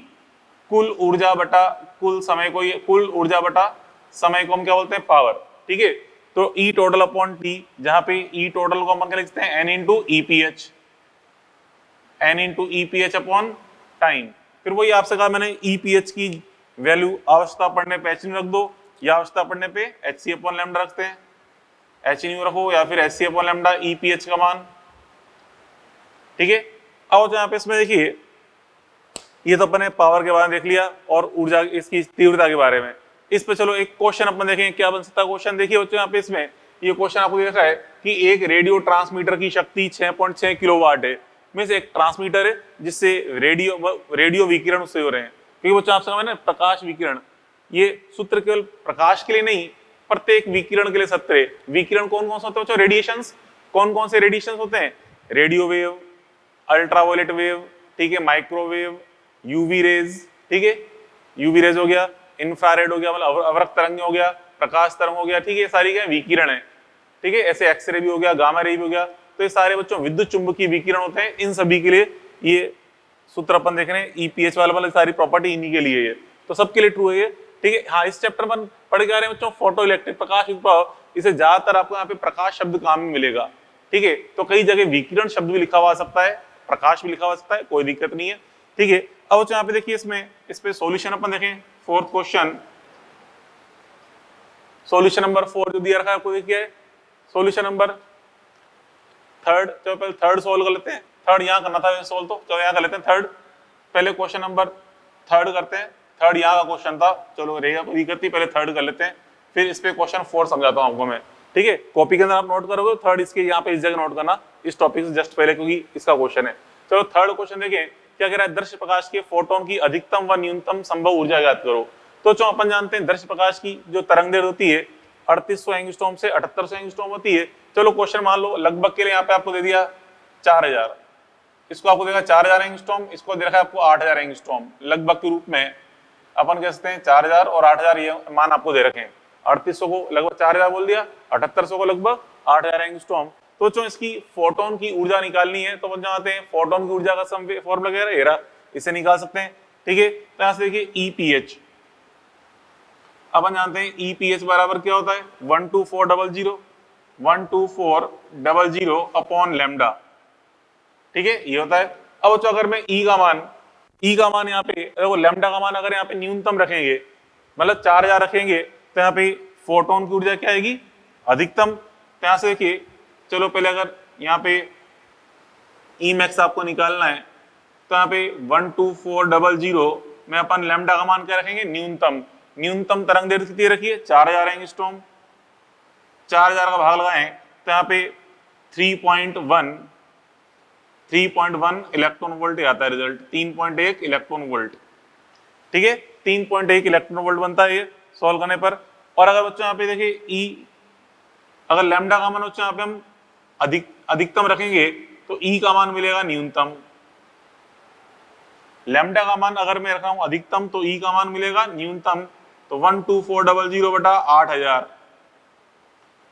कुल ऊर्जा बटा कुल समय को, कुल ऊर्जा बटा समय को हम क्या बोलते हैं, पावर। ठीक है, तो E टोटल अपॉन T, जहां पे E टोटल को हम क्या लिखते हैं, N into EPH upon time. फिर वही आपसे कहा मैंने, EPH की वैल्यू आवश्यकता पड़ने पे hν रख दो, या आवश्यकता पड़ने पे hc/λ रखते हैं, hν रखो या फिर hc/λ EPH का मान। ठीक है, अब यहाँ पे इसमें देखिए, ये तो अपने पावर के बारे में देख लिया और ऊर्जा इसकी तीव्रता के बारे में। इस पे चलो एक क्वेश्चन अपन देखें क्या बन सकता है। क्वेश्चन देखिए बच्चों, यहाँ पे इसमें ये क्वेश्चन आपको देखा है कि एक रेडियो ट्रांसमीटर की शक्ति 6.6 किलोवाट है, में से एक ट्रांसमीटर है जिससे रेडियो विकिरण उससे हो रहे हैं। क्योंकि बच्चों आपसे मैंने प्रकाश विकिरण, ये सूत्र केवल प्रकाश के लिए नहीं, प्रत्येक विकिरण के लिए सत्य है। विकिरण कौन कौन से होते हैं बच्चों, रेडिएशंस, कौन कौन से रेडिएशंस होते हैं, रेडियो वेव, अल्ट्रावायलेट वेव, ठीक है, माइक्रोवेव, यूवी रेज। ठीक है, यूवी रेज हो गया, इंफ्रारेड हो गया, मतलब अवरक्त तरंग हो गया, प्रकाश तरंग हो गया। ठीक है, ये सारी क्या विकिरण है। ठीक है, ऐसे एक्सरे भी हो गया, गामा रे भी हो गया, तो ये सारे बच्चों विद्युत चुंबकीय विकिरण होते हैं। इन सभी के लिए ये सूत्र अपन देख रहे हैं, EPH वाला सारी प्रॉपर्टी इन्हीं के लिए है, तो सबके लिए ट्रू है ये। ठीक है, हाँ, इस चैप्टर में पढ़ के आ रहे हैं बच्चों फोटो इलेक्ट्रिक, प्रकाश विप्रभाव, इसे ज्यादातर आपको यहाँ पे प्रकाश शब्द काम में मिलेगा। ठीक है, तो कई जगह विकिरण शब्द भी लिखा हुआ सकता है, प्रकाश भी लिखा हुआ सकता है, कोई दिक्कत नहीं है। ठीक है, अब यहाँ पे देखिए इसमें, इस पे सॉल्यूशन अपन देखें, फोर्थ क्वेश्चन, सॉल्यूशन नंबर 4 जो दिया रखा है आपको, देखिए सॉल्यूशन नंबर थर्ड। चलो पहले थर्ड सोल्व कर लेते हैं, थर्ड यहाँ करना था सोल्व, तो चलो यहाँ कर लेते हैं थर्ड। पहले क्वेश्चन नंबर थर्ड करते हैं, थर्ड यहाँ का क्वेश्चन था, चलो रहेगा कोई दिक्कत नहीं, पहले थर्ड कर लेते हैं, फिर इस पे क्वेश्चन 4 समझाता हूँ आपको मैं। ठीक है, कॉपी के अंदर आप नोट करोगे, थर्ड इसके यहाँ पे इस जगह नोट करना, इस टॉपिक से जस्ट पहले, क्योंकि इसका क्वेश्चन है। चलो थर्ड क्वेश्चन देखिए क्या कह रहा है, दृश्य प्रकाश के फोटोन की अधिकतम व न्यूनतम संभव ऊर्जा ज्ञात करो। तो जो अपन जानते हैं दृश्य प्रकाश की जो तरंग दैर्ध्य होती है 3800 एंगस्ट्रॉम से 7800 एंगस्ट्रॉम होती है। चलो क्वेश्चन मान लो लगभग के लिए यहाँ पे आपको दे दिया 4000, इसको आपको देगा 4000 एंगस्ट्रॉम, इसको दे रखा है आपको 8000 एंगस्ट्रॉम, लगभग के रूप में अपन कह सकते हैं 4000 और 8000 ये मान आपको दे रखे हैं। 3800 को लगभग 4000 बोल दिया, 7800 को लगभग 8000 एंगस्ट्रॉम। तो जो इसकी फोटोन की ऊर्जा निकालनी है तो जानते हैं फोटोन की ऊर्जा का फॉर्मूला क्या है, इसे निकाल सकते हैं। ठीक है, तो यहां से देखिए EPH, अपन जानते हैं ईपीएच बराबर क्या होता है 12400 12400 अपॉन लैम्डा, ठीक है ये होता है। अब बच्चों अगर मैं ई का मान यहाँ पे देखो लैम्डा का मान अगर यहाँ पे न्यूनतम रखेंगे मतलब 4000 रखेंगे तो यहाँ पे फोटोन की ऊर्जा क्या आएगी अधिकतम। तो यहाँ से देखिए चलो पहले अगर यहाँ पे ई मैक्स आपको निकालना है तो यहाँ पे 12400 में अपन लैम्डा का मान क्या रखेंगे न्यूनतम तरंग दैर्ध्य कितनी रखिए 4000 एंगस्ट्रॉम। 4000 का भाग लगाएं तो यहाँ पे 3.1 इलेक्ट्रॉन वोल्ट आता है रिजल्ट 3.1 इलेक्ट्रॉन वोल्ट, ठीक है 3.1 इलेक्ट्रॉन वोल्ट बनता है ये सॉल्व करने पर। और अगर बच्चों यहाँ पे देखिए ई अगर लैम्डा का मान बच्चों यहाँ पे हम अधिकतम रखेंगे तो ई का मान मिलेगा न्यूनतम। लैम्डा का मान अगर मैं रखा हूं अधिकतम तो ई का मान मिलेगा न्यूनतम। तो 12400 बटा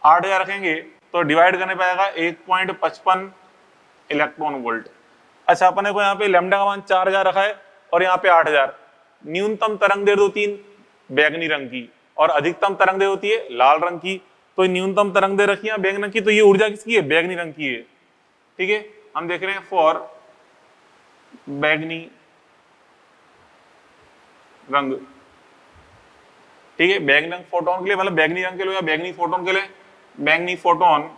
8000 रखेंगे तो डिवाइड करने पाएगा 1.55 इलेक्ट्रॉन वोल्ट। अच्छा अपने को यहाँ पे लैम्डा का मान 4000 रखा है और यहाँ पे 8000। न्यूनतम तरंग दैर्ध्य होती है बैगनी रंग की और अधिकतम तरंग दैर्ध्य होती है लाल रंग की। तो न्यूनतम तरंग दैर्ध्य रखी है बैगनी रंग की, तो ये ऊर्जा किसकी है बैगनी रंग की है, ठीक है। हम देख रहे हैं फॉर बैगनी रंग, ठीक है बैगनी रंग फोटोन के लिए मतलब बैगनी रंग के लिए या बैगनी फोटोन के लिए बैगनी फोटोन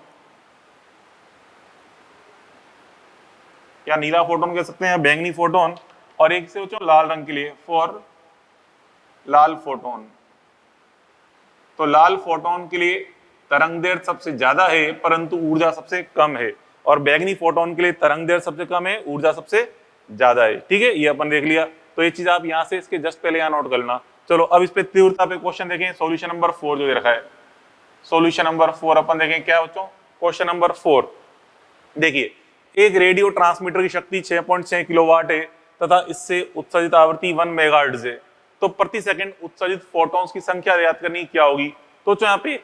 या नीला फोटोन कह सकते हैं बैंगनी फोटोन। और एक से बच्चों लाल रंग के लिए फॉर लाल फोटोन। तो लाल फोटोन के लिए तरंग दैर्ध्य सबसे ज्यादा है परंतु ऊर्जा सबसे कम है और बैंगनी फोटोन के लिए तरंग दैर्ध्य सबसे कम है ऊर्जा सबसे ज्यादा है, ठीक है ये अपन देख लिया। तो ये चीज आप यहाँ से इसके जस्ट पहले यहाँ नोट कर लेना। चलो अब इस पे तीव्रता पे क्वेश्चन देखें सॉल्यूशन नंबर 4 जो दे रखा है। सॉल्यूशन नंबर 4 अपन देखें क्या बच्चों क्वेश्चन नंबर 4 देखिए एक रेडियो ट्रांसमीटर की शक्ति 6.6 किलोवाट है तथा इससे उत्सर्जित आवृत्ति 1 मेगाहर्ट्ज है। तो प्रति सेकंड उत्सर्जित फोटॉन्स की संख्या याद करनी क्या होगी। तो यहाँ पे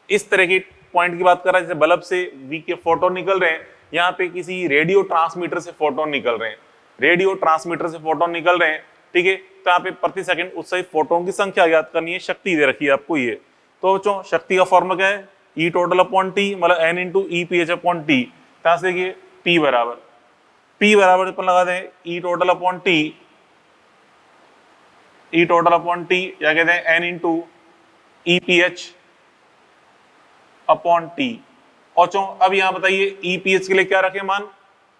इस तरह की पॉइंट की बात कर रहा है जैसे बल्ब से वी के फोटोन निकल रहे हैं, यहाँ पे किसी रेडियो ट्रांसमीटर से फोटोन निकल रहे हैं, रेडियो ट्रांसमीटर से फोटोन निकल रहे हैं, ठीक है। तो यहाँ पे प्रति सेकंड उत्सर्जित फोटोन की संख्या याद करनी है, शक्ति दे रखी है आपको ये। तो बच्चों शक्ति का फॉर्मूला क्या है ई टोटल अपॉन टी मतलब N into E P H upon T. यहाँ से देखिए P बराबर अपन लगा दें ई टोटल अपॉन टी या कहते हैं N into E P H upon T. और अब यहाँ बताइए ई पी एच के लिए क्या रखें मान,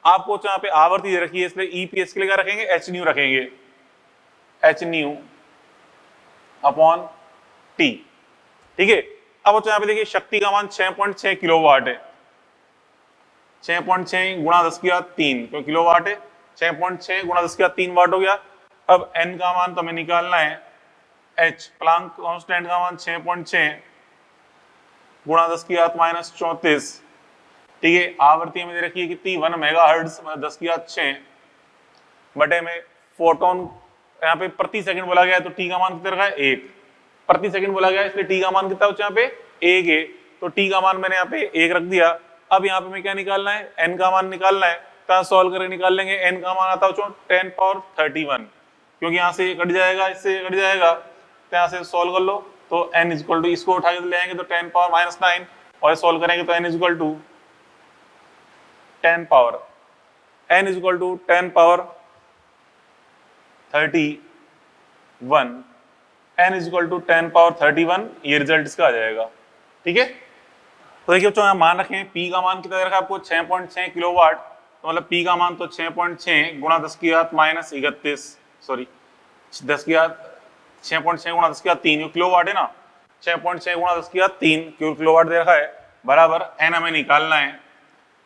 आपको यहाँ पे आवर्ती दे रखी है इसलिए ई पी एच के लिए क्या रखेंगे एच न्यू रखेंगे, एच न्यू अपॉन टी, ठीक है। अब यहाँ पे देखिए शक्ति का मान 6.6 किलोवाट है, 6.6 गुणा 10⁻³ तो किलोवाट है, 6.6 गुणा 10⁻³ वाट हो गया। अब n का मान तो हमें निकालना है h प्लांक कांस्टेंट का मान 6.6 गुणा 10⁻⁻⁴, ठीक है। आवृत्ति हमें दे रखी है कितनी 1 मेगाहर्ट्ज मतलब 10⁻⁶ बटे में फोटोन यहाँ पे प्रति सेकंड बोला गया है तो t का मान कितना रखा है 1 प्रति सेकंड बोला गया है इसलिए t का मान कितना यहाँ पे 1 है। तो t का मान मैंने यहाँ पे 1 रख दिया। अब यहाँ पे हमें क्या निकालना है n का मान निकालना है, तो सॉल्व करके निकाल लेंगे। n का मान आता है 10⁻31 क्योंकि यहाँ से कट जाएगा इससे कट जाएगा, तो यहाँ से सॉल्व कर लो तो n इक्वल टू इसको उठा के ले आएंगे तो 10⁻⁻⁹ और सॉल्व करेंगे तो n इक्वल टू 10⁻31 ये रिजल्ट इसका आ जाएगा, ठीक है। तो देखिए बच्चों यहाँ मान रखें P का मान कितना रखा आपको 6.6 किलोवाट, तो मतलब P का मान तो 6.6 गुणा 10⁻31 सॉरी 6.6 गुणा 10⁻³ किलोवाट है ना, 6.6 गुणा 10⁻³ किलोवाट दे रखा है बराबर n हमें निकालना है,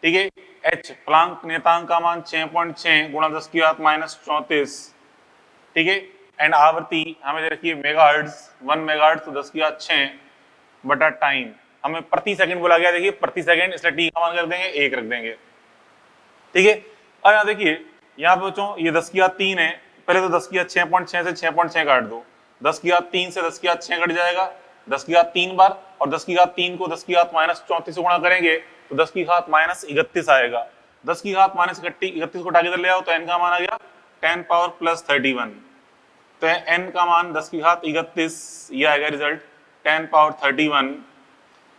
ठीक है। h प्लांक नियतांक का मान 6.6 गुणा 10⁻⁻⁴, ठीक है। एंड आवृत्ति हमें दे रखी है मेगाहर्ट्ज 1 मेगाहर्ट्ज तो 10⁻6 बटा टाइम हमें प्रति सेकंड बोला गया, देखिए प्रति सेकंड इसलिए टी का मान कर देंगे 1 रख देंगे, ठीक है। अब यहाँ देखिए यहाँ पे बच्चों ये 10⁻³ है, पहले तो 10⁻6.6 से 6.6 काट दो, 10⁻³ से 10⁻6 कट जाएगा 10⁻³ बार और 10⁻³ को 10⁻⁻34 से गुणा करेंगे तो 10⁻31 आएगा। 10⁻31 को उठा के इधर ले आओ तो n का मान आ गया 10⁻+31, तो n का मान 10 की घात 31, ये आएगा रिजल्ट 10 पावर 31।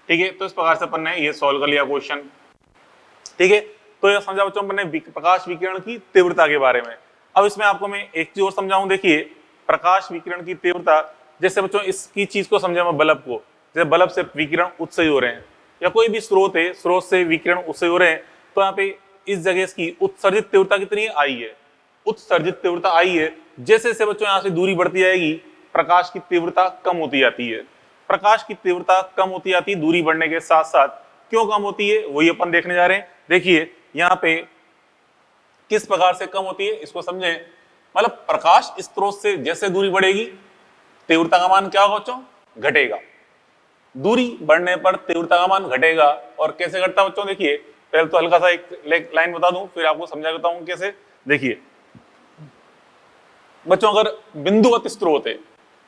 ठीक है, तो इस प्रकार से अपन ने ये सॉल्व कर लिया क्वेश्चन। ठीक है, तो ये समझा बच्चों मैंने प्रकाश विकिरण की तीव्रता के बारे में। अब इसमें आपको मैं एक चीज और समझाऊं। देखिए प्रकाश विकिरण की तीव्रता, जैसे बच्चों इसकी चीज को समझे मैं बल्ब को, जैसे बल्ब से विकिरण उत्सर्जित हो रहे हैं या कोई भी स्रोत है, स्रोत से विकिरण उत्सर्जित हो रहे हैं, तो यहाँ पे इस जगह इसकी उत्सर्जित तीव्रता कितनी है, आई है। उत्सर्जित तीव्रता आई है। जैसे जैसे बच्चों यहाँ से दूरी बढ़ती जाएगी प्रकाश की तीव्रता कम होती जाती है। प्रकाश की तीव्रता कम होती जाती है दूरी बढ़ने के साथ साथ। क्यों कम होती है वही अपन देखने जा रहे हैं। देखिए यहाँ पे किस प्रकार से कम होती है इसको समझे। मतलब प्रकाश स्रोत से जैसे दूरी बढ़ेगी तीव्रता का मान क्या होगा बच्चों, घटेगा। दूरी बढ़ने पर तीव्रता का मान घटेगा। और कैसे घटता है बच्चों, देखिए पहले तो हल्का सा एक लाइन बता दूं फिर आपको समझा देता हूं कैसे। देखिए बच्चों अगर बिंदुवत स्रोत है,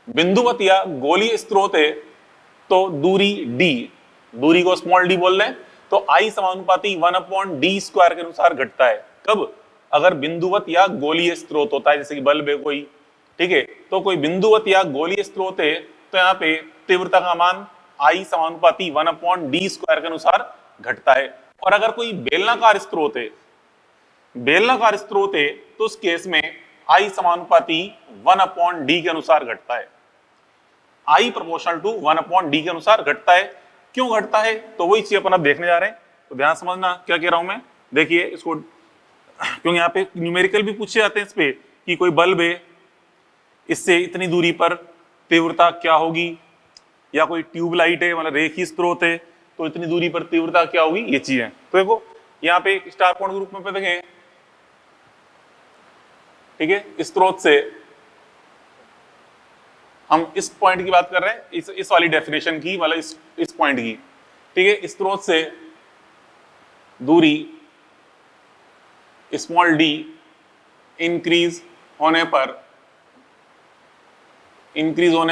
बिंदुवत या गोलीय स्रोत है, तो दूरी d, दूरी को स्मॉल d बोल रहे हैं, तो I समानुपाती 1/d² के अनुसार घटता है। कब, अगर बिंदुवत या गोलीय स्रोत होता है, जैसे कि बल्ब है कोई, ठीक है, तो कोई बिंदुवत या गोलीय स्रोत है तो यहाँ पे तीव्रता का मान I समानुपाती 1/d² के अनुसार घटता है। और अगर कोई बेलनाकार स्रोत है, बेलनाकार स्रोत है, तो उस केस में I समानुपाती 1/d के अनुसार घटता है। I प्रोपोर्शनल टू 1/d के अनुसार घटता है। क्यों घटता है, तो वही चीज अपन अब देखने जा रहे हैं। तो ध्यान समझना क्या कह रहा हूं मैं। देखिए इसको, क्योंकि यहाँ पे न्यूमेरिकल भी पूछे जाते हैं इस पे कि कोई बल्ब है, इससे इतनी दूरी पर तीव्रता क्या होगी, या कोई ट्यूबलाइट है मतलब रेखीय स्रोत है तो इतनी दूरी पर तीव्रता क्या होगी, ये चीज है। तो देखो यहाँ पे एक स्टार पॉइंट के रूप में देखें, ठीक है, स्रोत से हम इस पॉइंट की बात कर रहे हैं, इस वाली डेफिनेशन की, मतलब इस पॉइंट की, ठीक है। स्रोत से दूरी स्मॉल d इंक्रीज होने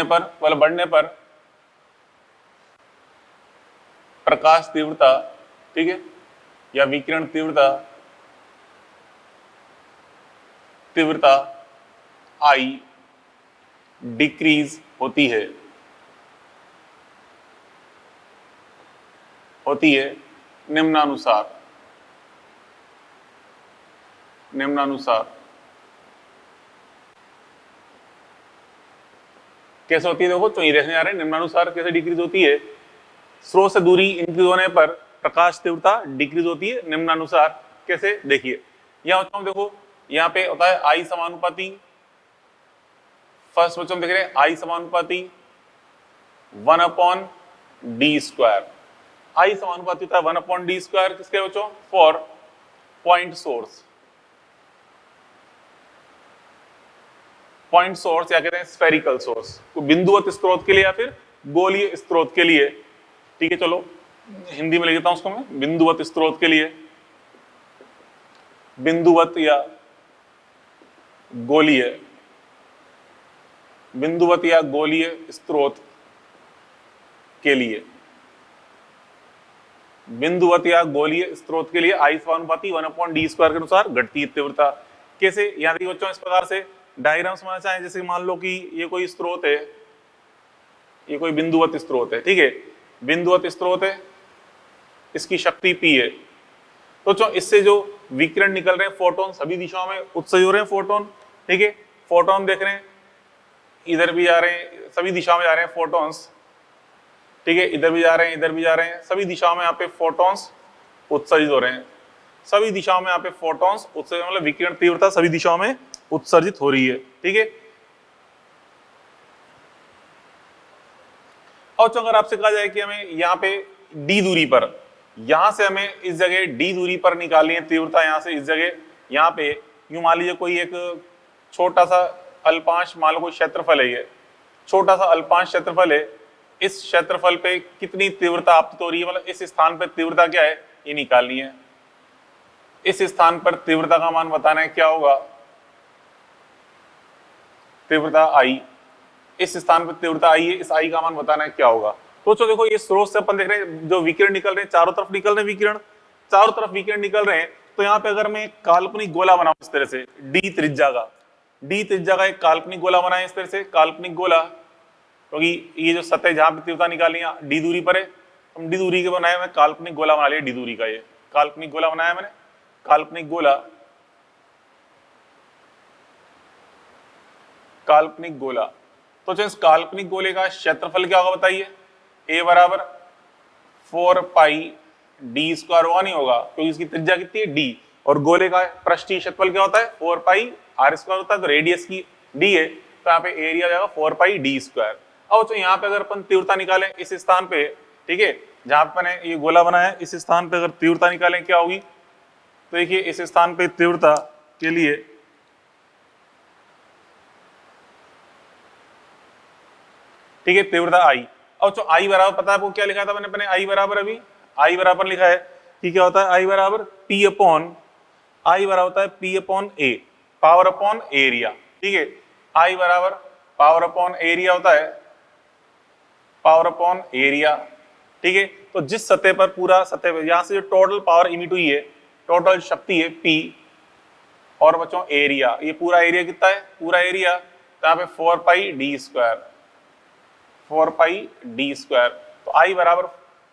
पर मतलब बढ़ने पर प्रकाश तीव्रता, ठीक है, या विकिरण तीव्रता I डिक्रीज होती है निम्नानुसार। कैसे होती है, देखो तो ये देखने जा रहे हैं निम्नानुसार कैसे डिक्रीज होती है। स्रोत से दूरी इंक्रीज होने पर प्रकाश तीव्रता डिक्रीज होती है निम्नानुसार। कैसे, देखिए यहाँ देखो यहाँ पे होता है I समानुपाती, फर्स्ट बच्चों देख रहे हैं I समानुपाती 1/d²। I समानुपाती होता है 1/d², किसके बच्चों, for point source. Point source या कहते हैं स्फेरिकल सोर्स, तो बिंदुवत स्रोत के लिए या फिर गोलीय स्रोत के लिए, ठीक है। चलो हिंदी में लिख देता हूं उसको मैं, बिंदुवत स्रोत के लिए, बिंदुवत या गोलीय स्रोत के लिए, बिंदुवत या गोलीय स्रोत के लिए I समानुपाती 1/d² के अनुसार घटती है तीव्रता। कैसे, याद रखिए बच्चों इस प्रकार से डायग्राम समझना चाहें, जैसे मान लो कि ये कोई स्रोत है, ये कोई बिंदुवत स्रोत है, ठीक है, बिंदुवत स्रोत है, इसकी शक्ति P है। तो इससे जो विकिरण निकल रहे हैं फोटोन सभी दिशाओं में उत्सर्जित हो रहे हैं फोटोन, ठीक है। फोटोन देख रहे हैं इधर भी जा रहे हैं, सभी दिशाओं में जा रहे हैं फोटोन्स, ठीक है, इधर भी जा रहे हैं, इधर भी जा रहे हैं, सभी दिशाओं में यहाँ पे फोटोन्स उत्सर्जित हो रहे हैं। सभी दिशाओं में यहाँ पे फोटोन्स उत्सर्जित, मतलब विकिरण तीव्रता सभी दिशाओं में उत्सर्जित हो रही है, ठीक है। और अगर आपसे कहा जाए कि हमें यहाँ पे d दूरी पर, यहां से हमें इस जगह d दूरी पर निकालनी है तीव्रता, यहां से इस जगह, यहाँ पे यूं मान लीजिए कोई एक छोटा सा अल्पांश, मान लो कोई क्षेत्रफल है, ये छोटा सा अल्पांश क्षेत्रफल है, इस क्षेत्रफल पे कितनी तीव्रता आपतित हो रही है, मतलब इस स्थान पर तीव्रता क्या है ये निकालनी है। इस स्थान पर तीव्रता का मान बताना है, क्या होगा, तीव्रता I, इस स्थान पर तीव्रता I है, इस I का मान बताना है क्या होगा। तो देखो ये स्रोत से अपन देख रहे हैं जो विकिरण निकल रहे हैं, चारों तरफ निकल रहे हैं विकिरण, चारों तरफ विकिरण निकल रहे हैं। तो यहाँ पे अगर मैं काल्पनिक गोला बनाऊं इस तरह से d त्रिज्या का, डी त्रिज्या का एक काल्पनिक गोला बनाए इस तरह से, काल्पनिक गोला, क्योंकि तो ये जो सतह जहां पे तीव्रता निकाली डी दूरी पर है, हम डी दूरी के बनाए मैं काल्पनिक गोला बना लिया डी दूरी का, ये काल्पनिक गोला बनाया मैंने, काल्पनिक गोला, काल्पनिक गोला। तो इस काल्पनिक गोले का क्षेत्रफल क्या होगा बताइए, ए बराबर 4 पाई डी स्क्वायर होगा, नहीं होगा क्योंकि इसकी त्रिज्या कितनी है डी, और गोले का पृष्ठीय क्षेत्रफल क्या होता है 4 पाई आर स्क्वायर होता है, तो रेडियस की डी है, तो यहाँ पे एरिया जाएगा 4 पाई डी स्क्वायर। अब तो यहाँ पे अगर अपन तीव्रता निकालें इस स्थान पे, ठीक है, जहां पे मैंने ये गोला बनाया है इस स्थान पे अगर तीव्रता निकालें क्या होगी, तो देखिए इस स्थान पे तीव्रता के लिए ठीक है तीव्रता आई। और जो आई बराबर पता है आपको क्या लिखा था मैंने आई बराबर, अभी आई बराबर लिखा है कि क्या होता है आई बराबर पी अपॉन, आई बराबर होता है पी अपॉन ए, पावर अपॉन एरिया, ठीक है, आई बराबर पावर अपॉन एरिया होता है, पावर अपॉन एरिया, ठीक है। तो जिस सतह पर पूरा सतह पर यहां से जो टोटल पावर इमिट हुई है, टोटल शक्ति है पी, और बच्चों एरिया, ये पूरा एरिया कितना है, पूरा एरिया तो यहाँ पे 4 पाई डी स्क्वायर, 4 पाई डी स्क्वायर, तो आई बराबर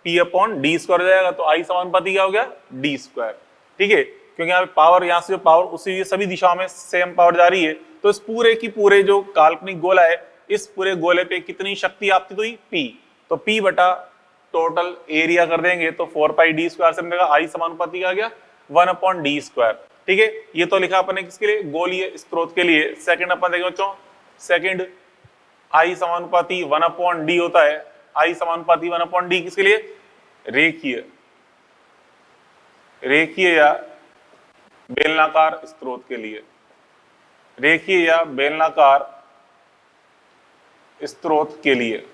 पी अपॉन डी स्क्वायर हो जाएगा, तो आई समानुपाती क्या हो गया डी स्क्वायर, ठीक है, क्योंकि यहाँ पे पावर, यहाँ से जो पावर उसी सभी दिशाओं में सेम पावर जा रही है, तो इस पूरे की पूरे जो काल्पनिक गोला है इस पूरे गोले पे कितनी शक्ति आपतित हुई पी, तो पी बटा टोटल एरिया कर देंगे तो 4 पाई डी स्क्वायर से मिलेगा आई समानुपाती आ गया 1 अपॉन डी स्क्वायर, ठीक है। ये तो लिखा अपन ने किसके लिए, गोलीय स्रोत के लिए। सेकंड अपन देखें बच्चों, सेकंड आई समानुपाती 1 अपॉन डी होता है, आई समानुपाती 1 अपॉन डी किसके लिए, रेखीय, रेखीय या बेलनाकार स्रोत के लिए, रेखीय या बेलनाकार स्रोत के लिए,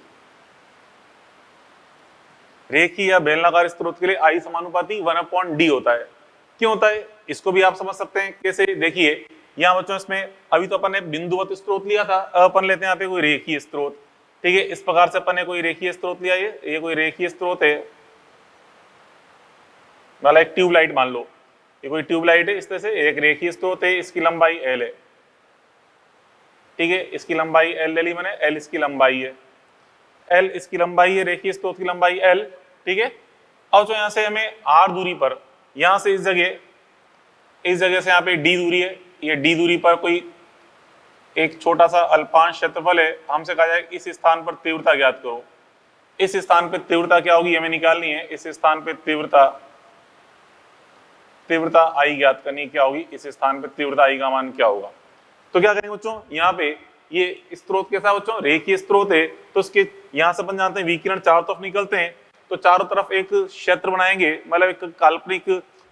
रेखीय या बेलनाकार स्रोत के लिए आई समानुपाती 1 अपॉन डी होता है। क्यों होता है इसको भी आप समझ सकते हैं कैसे, देखिए यहाँ बच्चों इसमें अभी तो अपन ने बिंदुवत स्रोत लिया था, अब अपन लेते हैं यहाँ पे कोई रेखीय स्रोत, ठीक है, इस प्रकार से अपन ने कोई रेखीय स्रोत लिया, ये कोई रेखीय स्रोत है, मतलब एक ट्यूबलाइट मान लो, ये कोई ट्यूबलाइट है, इस तरह से एक रेखीय स्रोत है, इसकी लंबाई एल है, ठीक है, इसकी लंबाई एल ले ली मैंने, एल इसकी लंबाई है, एल इसकी लंबाई है, रेखीय स्रोत की लंबाई एल, ठीक है। और जो यहाँ से हमें आर दूरी पर, यहाँ से इस जगह से यहाँ पे डी दूरी है, ये डी दूरी पर कोई एक छोटा सा अल्पांश क्षेत्रफल है, हमसे कहा जाए इस स्थान पर तीव्रता ज्ञात करो, इस स्थान पर तीव्रता क्या होगी हमें निकालनी है, इस स्थान पर तीव्रता आई ज्ञात करनी, क्या होगी इस स्थान पर तीव्रता आई का मान क्या होगा। तो क्या करेंगे बच्चों, यहाँ पे ये स्रोत कैसा बच्चों, रेखीय स्रोत है, तो उसके यहाँ से अपन जानते हैं विकिरण चारों तरफ निकलते हैं, तो चारों तरफ एक क्षेत्र बनाएंगे, मतलब एक काल्पनिक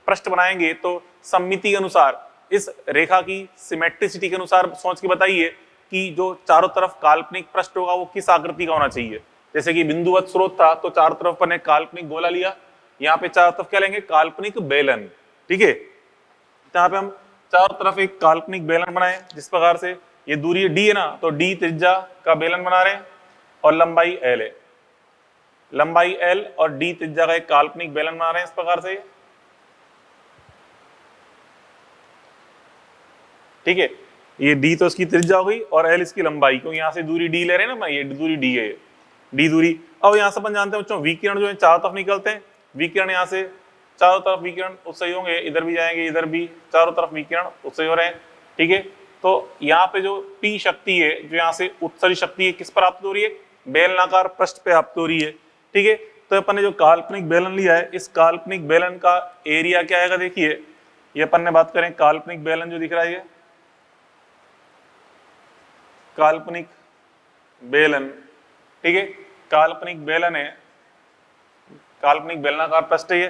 पृष्ठ बनाएंगे, तो सममिति के अनुसार इस रेखा की सिमेट्रिसिटी के अनुसार सोच के बताइए कि जो चारों तरफ काल्पनिक पृष्ठ होगा वो किस आकृति का होना चाहिए। जैसे कि बिंदुवत स्रोत था तो चारों तरफ अपन ने काल्पनिक गोला लिया, यहाँ पे चारों तरफ क्या लेंगे काल्पनिक बेलन, ठीक है, यहाँ पे हम चारों तरफ एक काल्पनिक बेलन बनाए, जिस प्रकार से ये दूरी डी है ना, तो डी त्रिज्या का बेलन बना रहे हैं और लंबाई एल है, लंबाई एल और डी त्रिज्या का एक काल्पनिक बेलन बना रहे हैं इस प्रकार से, ठीक है, ये डी तो इसकी त्रिज्या हो गई और एल इसकी लंबाई, क्योंकि यहाँ से दूरी डी ले रहे हैं ना, ये दूरी डी है, डी दूरी। अब यहाँ से अपन जानते हैं बच्चों विकिरण जो है चारों तरफ निकलते हैं, विकिरण यहाँ से चारों तरफ विकिरण उत्सर्जी होंगे, इधर भी जाएंगे, इधर भी चारों तरफ विकिरण उत्सर्जी हो रहे हैं, ठीक है। तो यहाँ पे जो पी शक्ति है, जो यहाँ से उत्सर्जी शक्ति है, किस पर प्राप्त हो रही है, बेलनाकार पृष्ठ पे प्राप्त हो रही है, ठीक है। तो अपन ने जो काल्पनिक बेलन लिया है, इस काल्पनिक बेलन का एरिया क्या आएगा, देखिए ये अपन ने बात करें काल्पनिक बेलन जो दिख रहा है, काल्पनिक बेलन, ठीक है, काल्पनिक बेलन है, काल्पनिक बेलनाकार पृष्ठ है,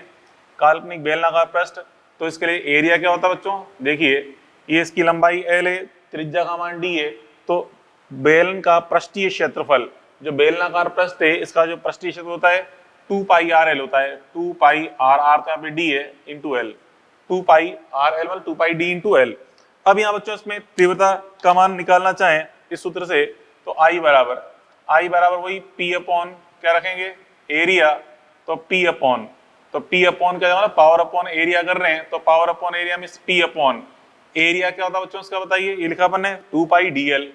काल्पनिक बेलनाकार पृष्ठ, तो इसके लिए एरिया क्या होता है बच्चों, देखिए ये इसकी लंबाई एल है, त्रिज्या का मान डी है, तो बेलन का पृष्ठीय क्षेत्रफल, जो बेलनाकार पृष्ठ है इसका जो पृष्ठीय क्षेत्र होता है 2 पाई आर एल होता है, 2 पाई आर, आर तो यहाँ पे डी है, into L, 2 pi R L, 2 पाई डी इंटू एल। अब यहाँ बच्चों इसमें तीव्रता का मान निकालना चाहें इस सूत्र से, तो आई बराबर वही पी अपॉन क्या रखेंगे एरिया, तो पी अपॉन क्या मतलब पावर अपॉन एरिया कर रहे हैं, तो पावर अपॉन एरिया में पी अपॉन एरिया क्या होता है बच्चों उसका बताइए, ये लिखा अपन ने 2 पाई dl,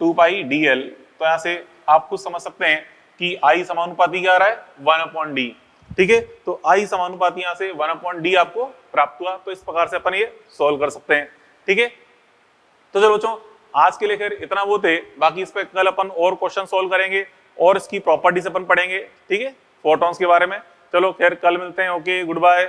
2 पाई dl। तो यहां से आप कुछ समझ सकते हैं कि I समानुपाती क्या आ रहा है 1/d, ठीक है। तो I समानुपाती यहां से 1/d आपको प्राप्त हुआ। तो इस प्रकार से अपन ये सोल्व कर सकते हैं, ठीक है। तो चलो बच्चों आज के लिए खैर इतना बहुत है, बाकी इस पे कल अपन और क्वेश्चन सोल्व करेंगे और इसकी प्रॉपर्टीज अपन पढ़ेंगे, ठीक है, फोटॉन्स के बारे में। चलो खैर कल मिलते हैं, ओके गुड बाय।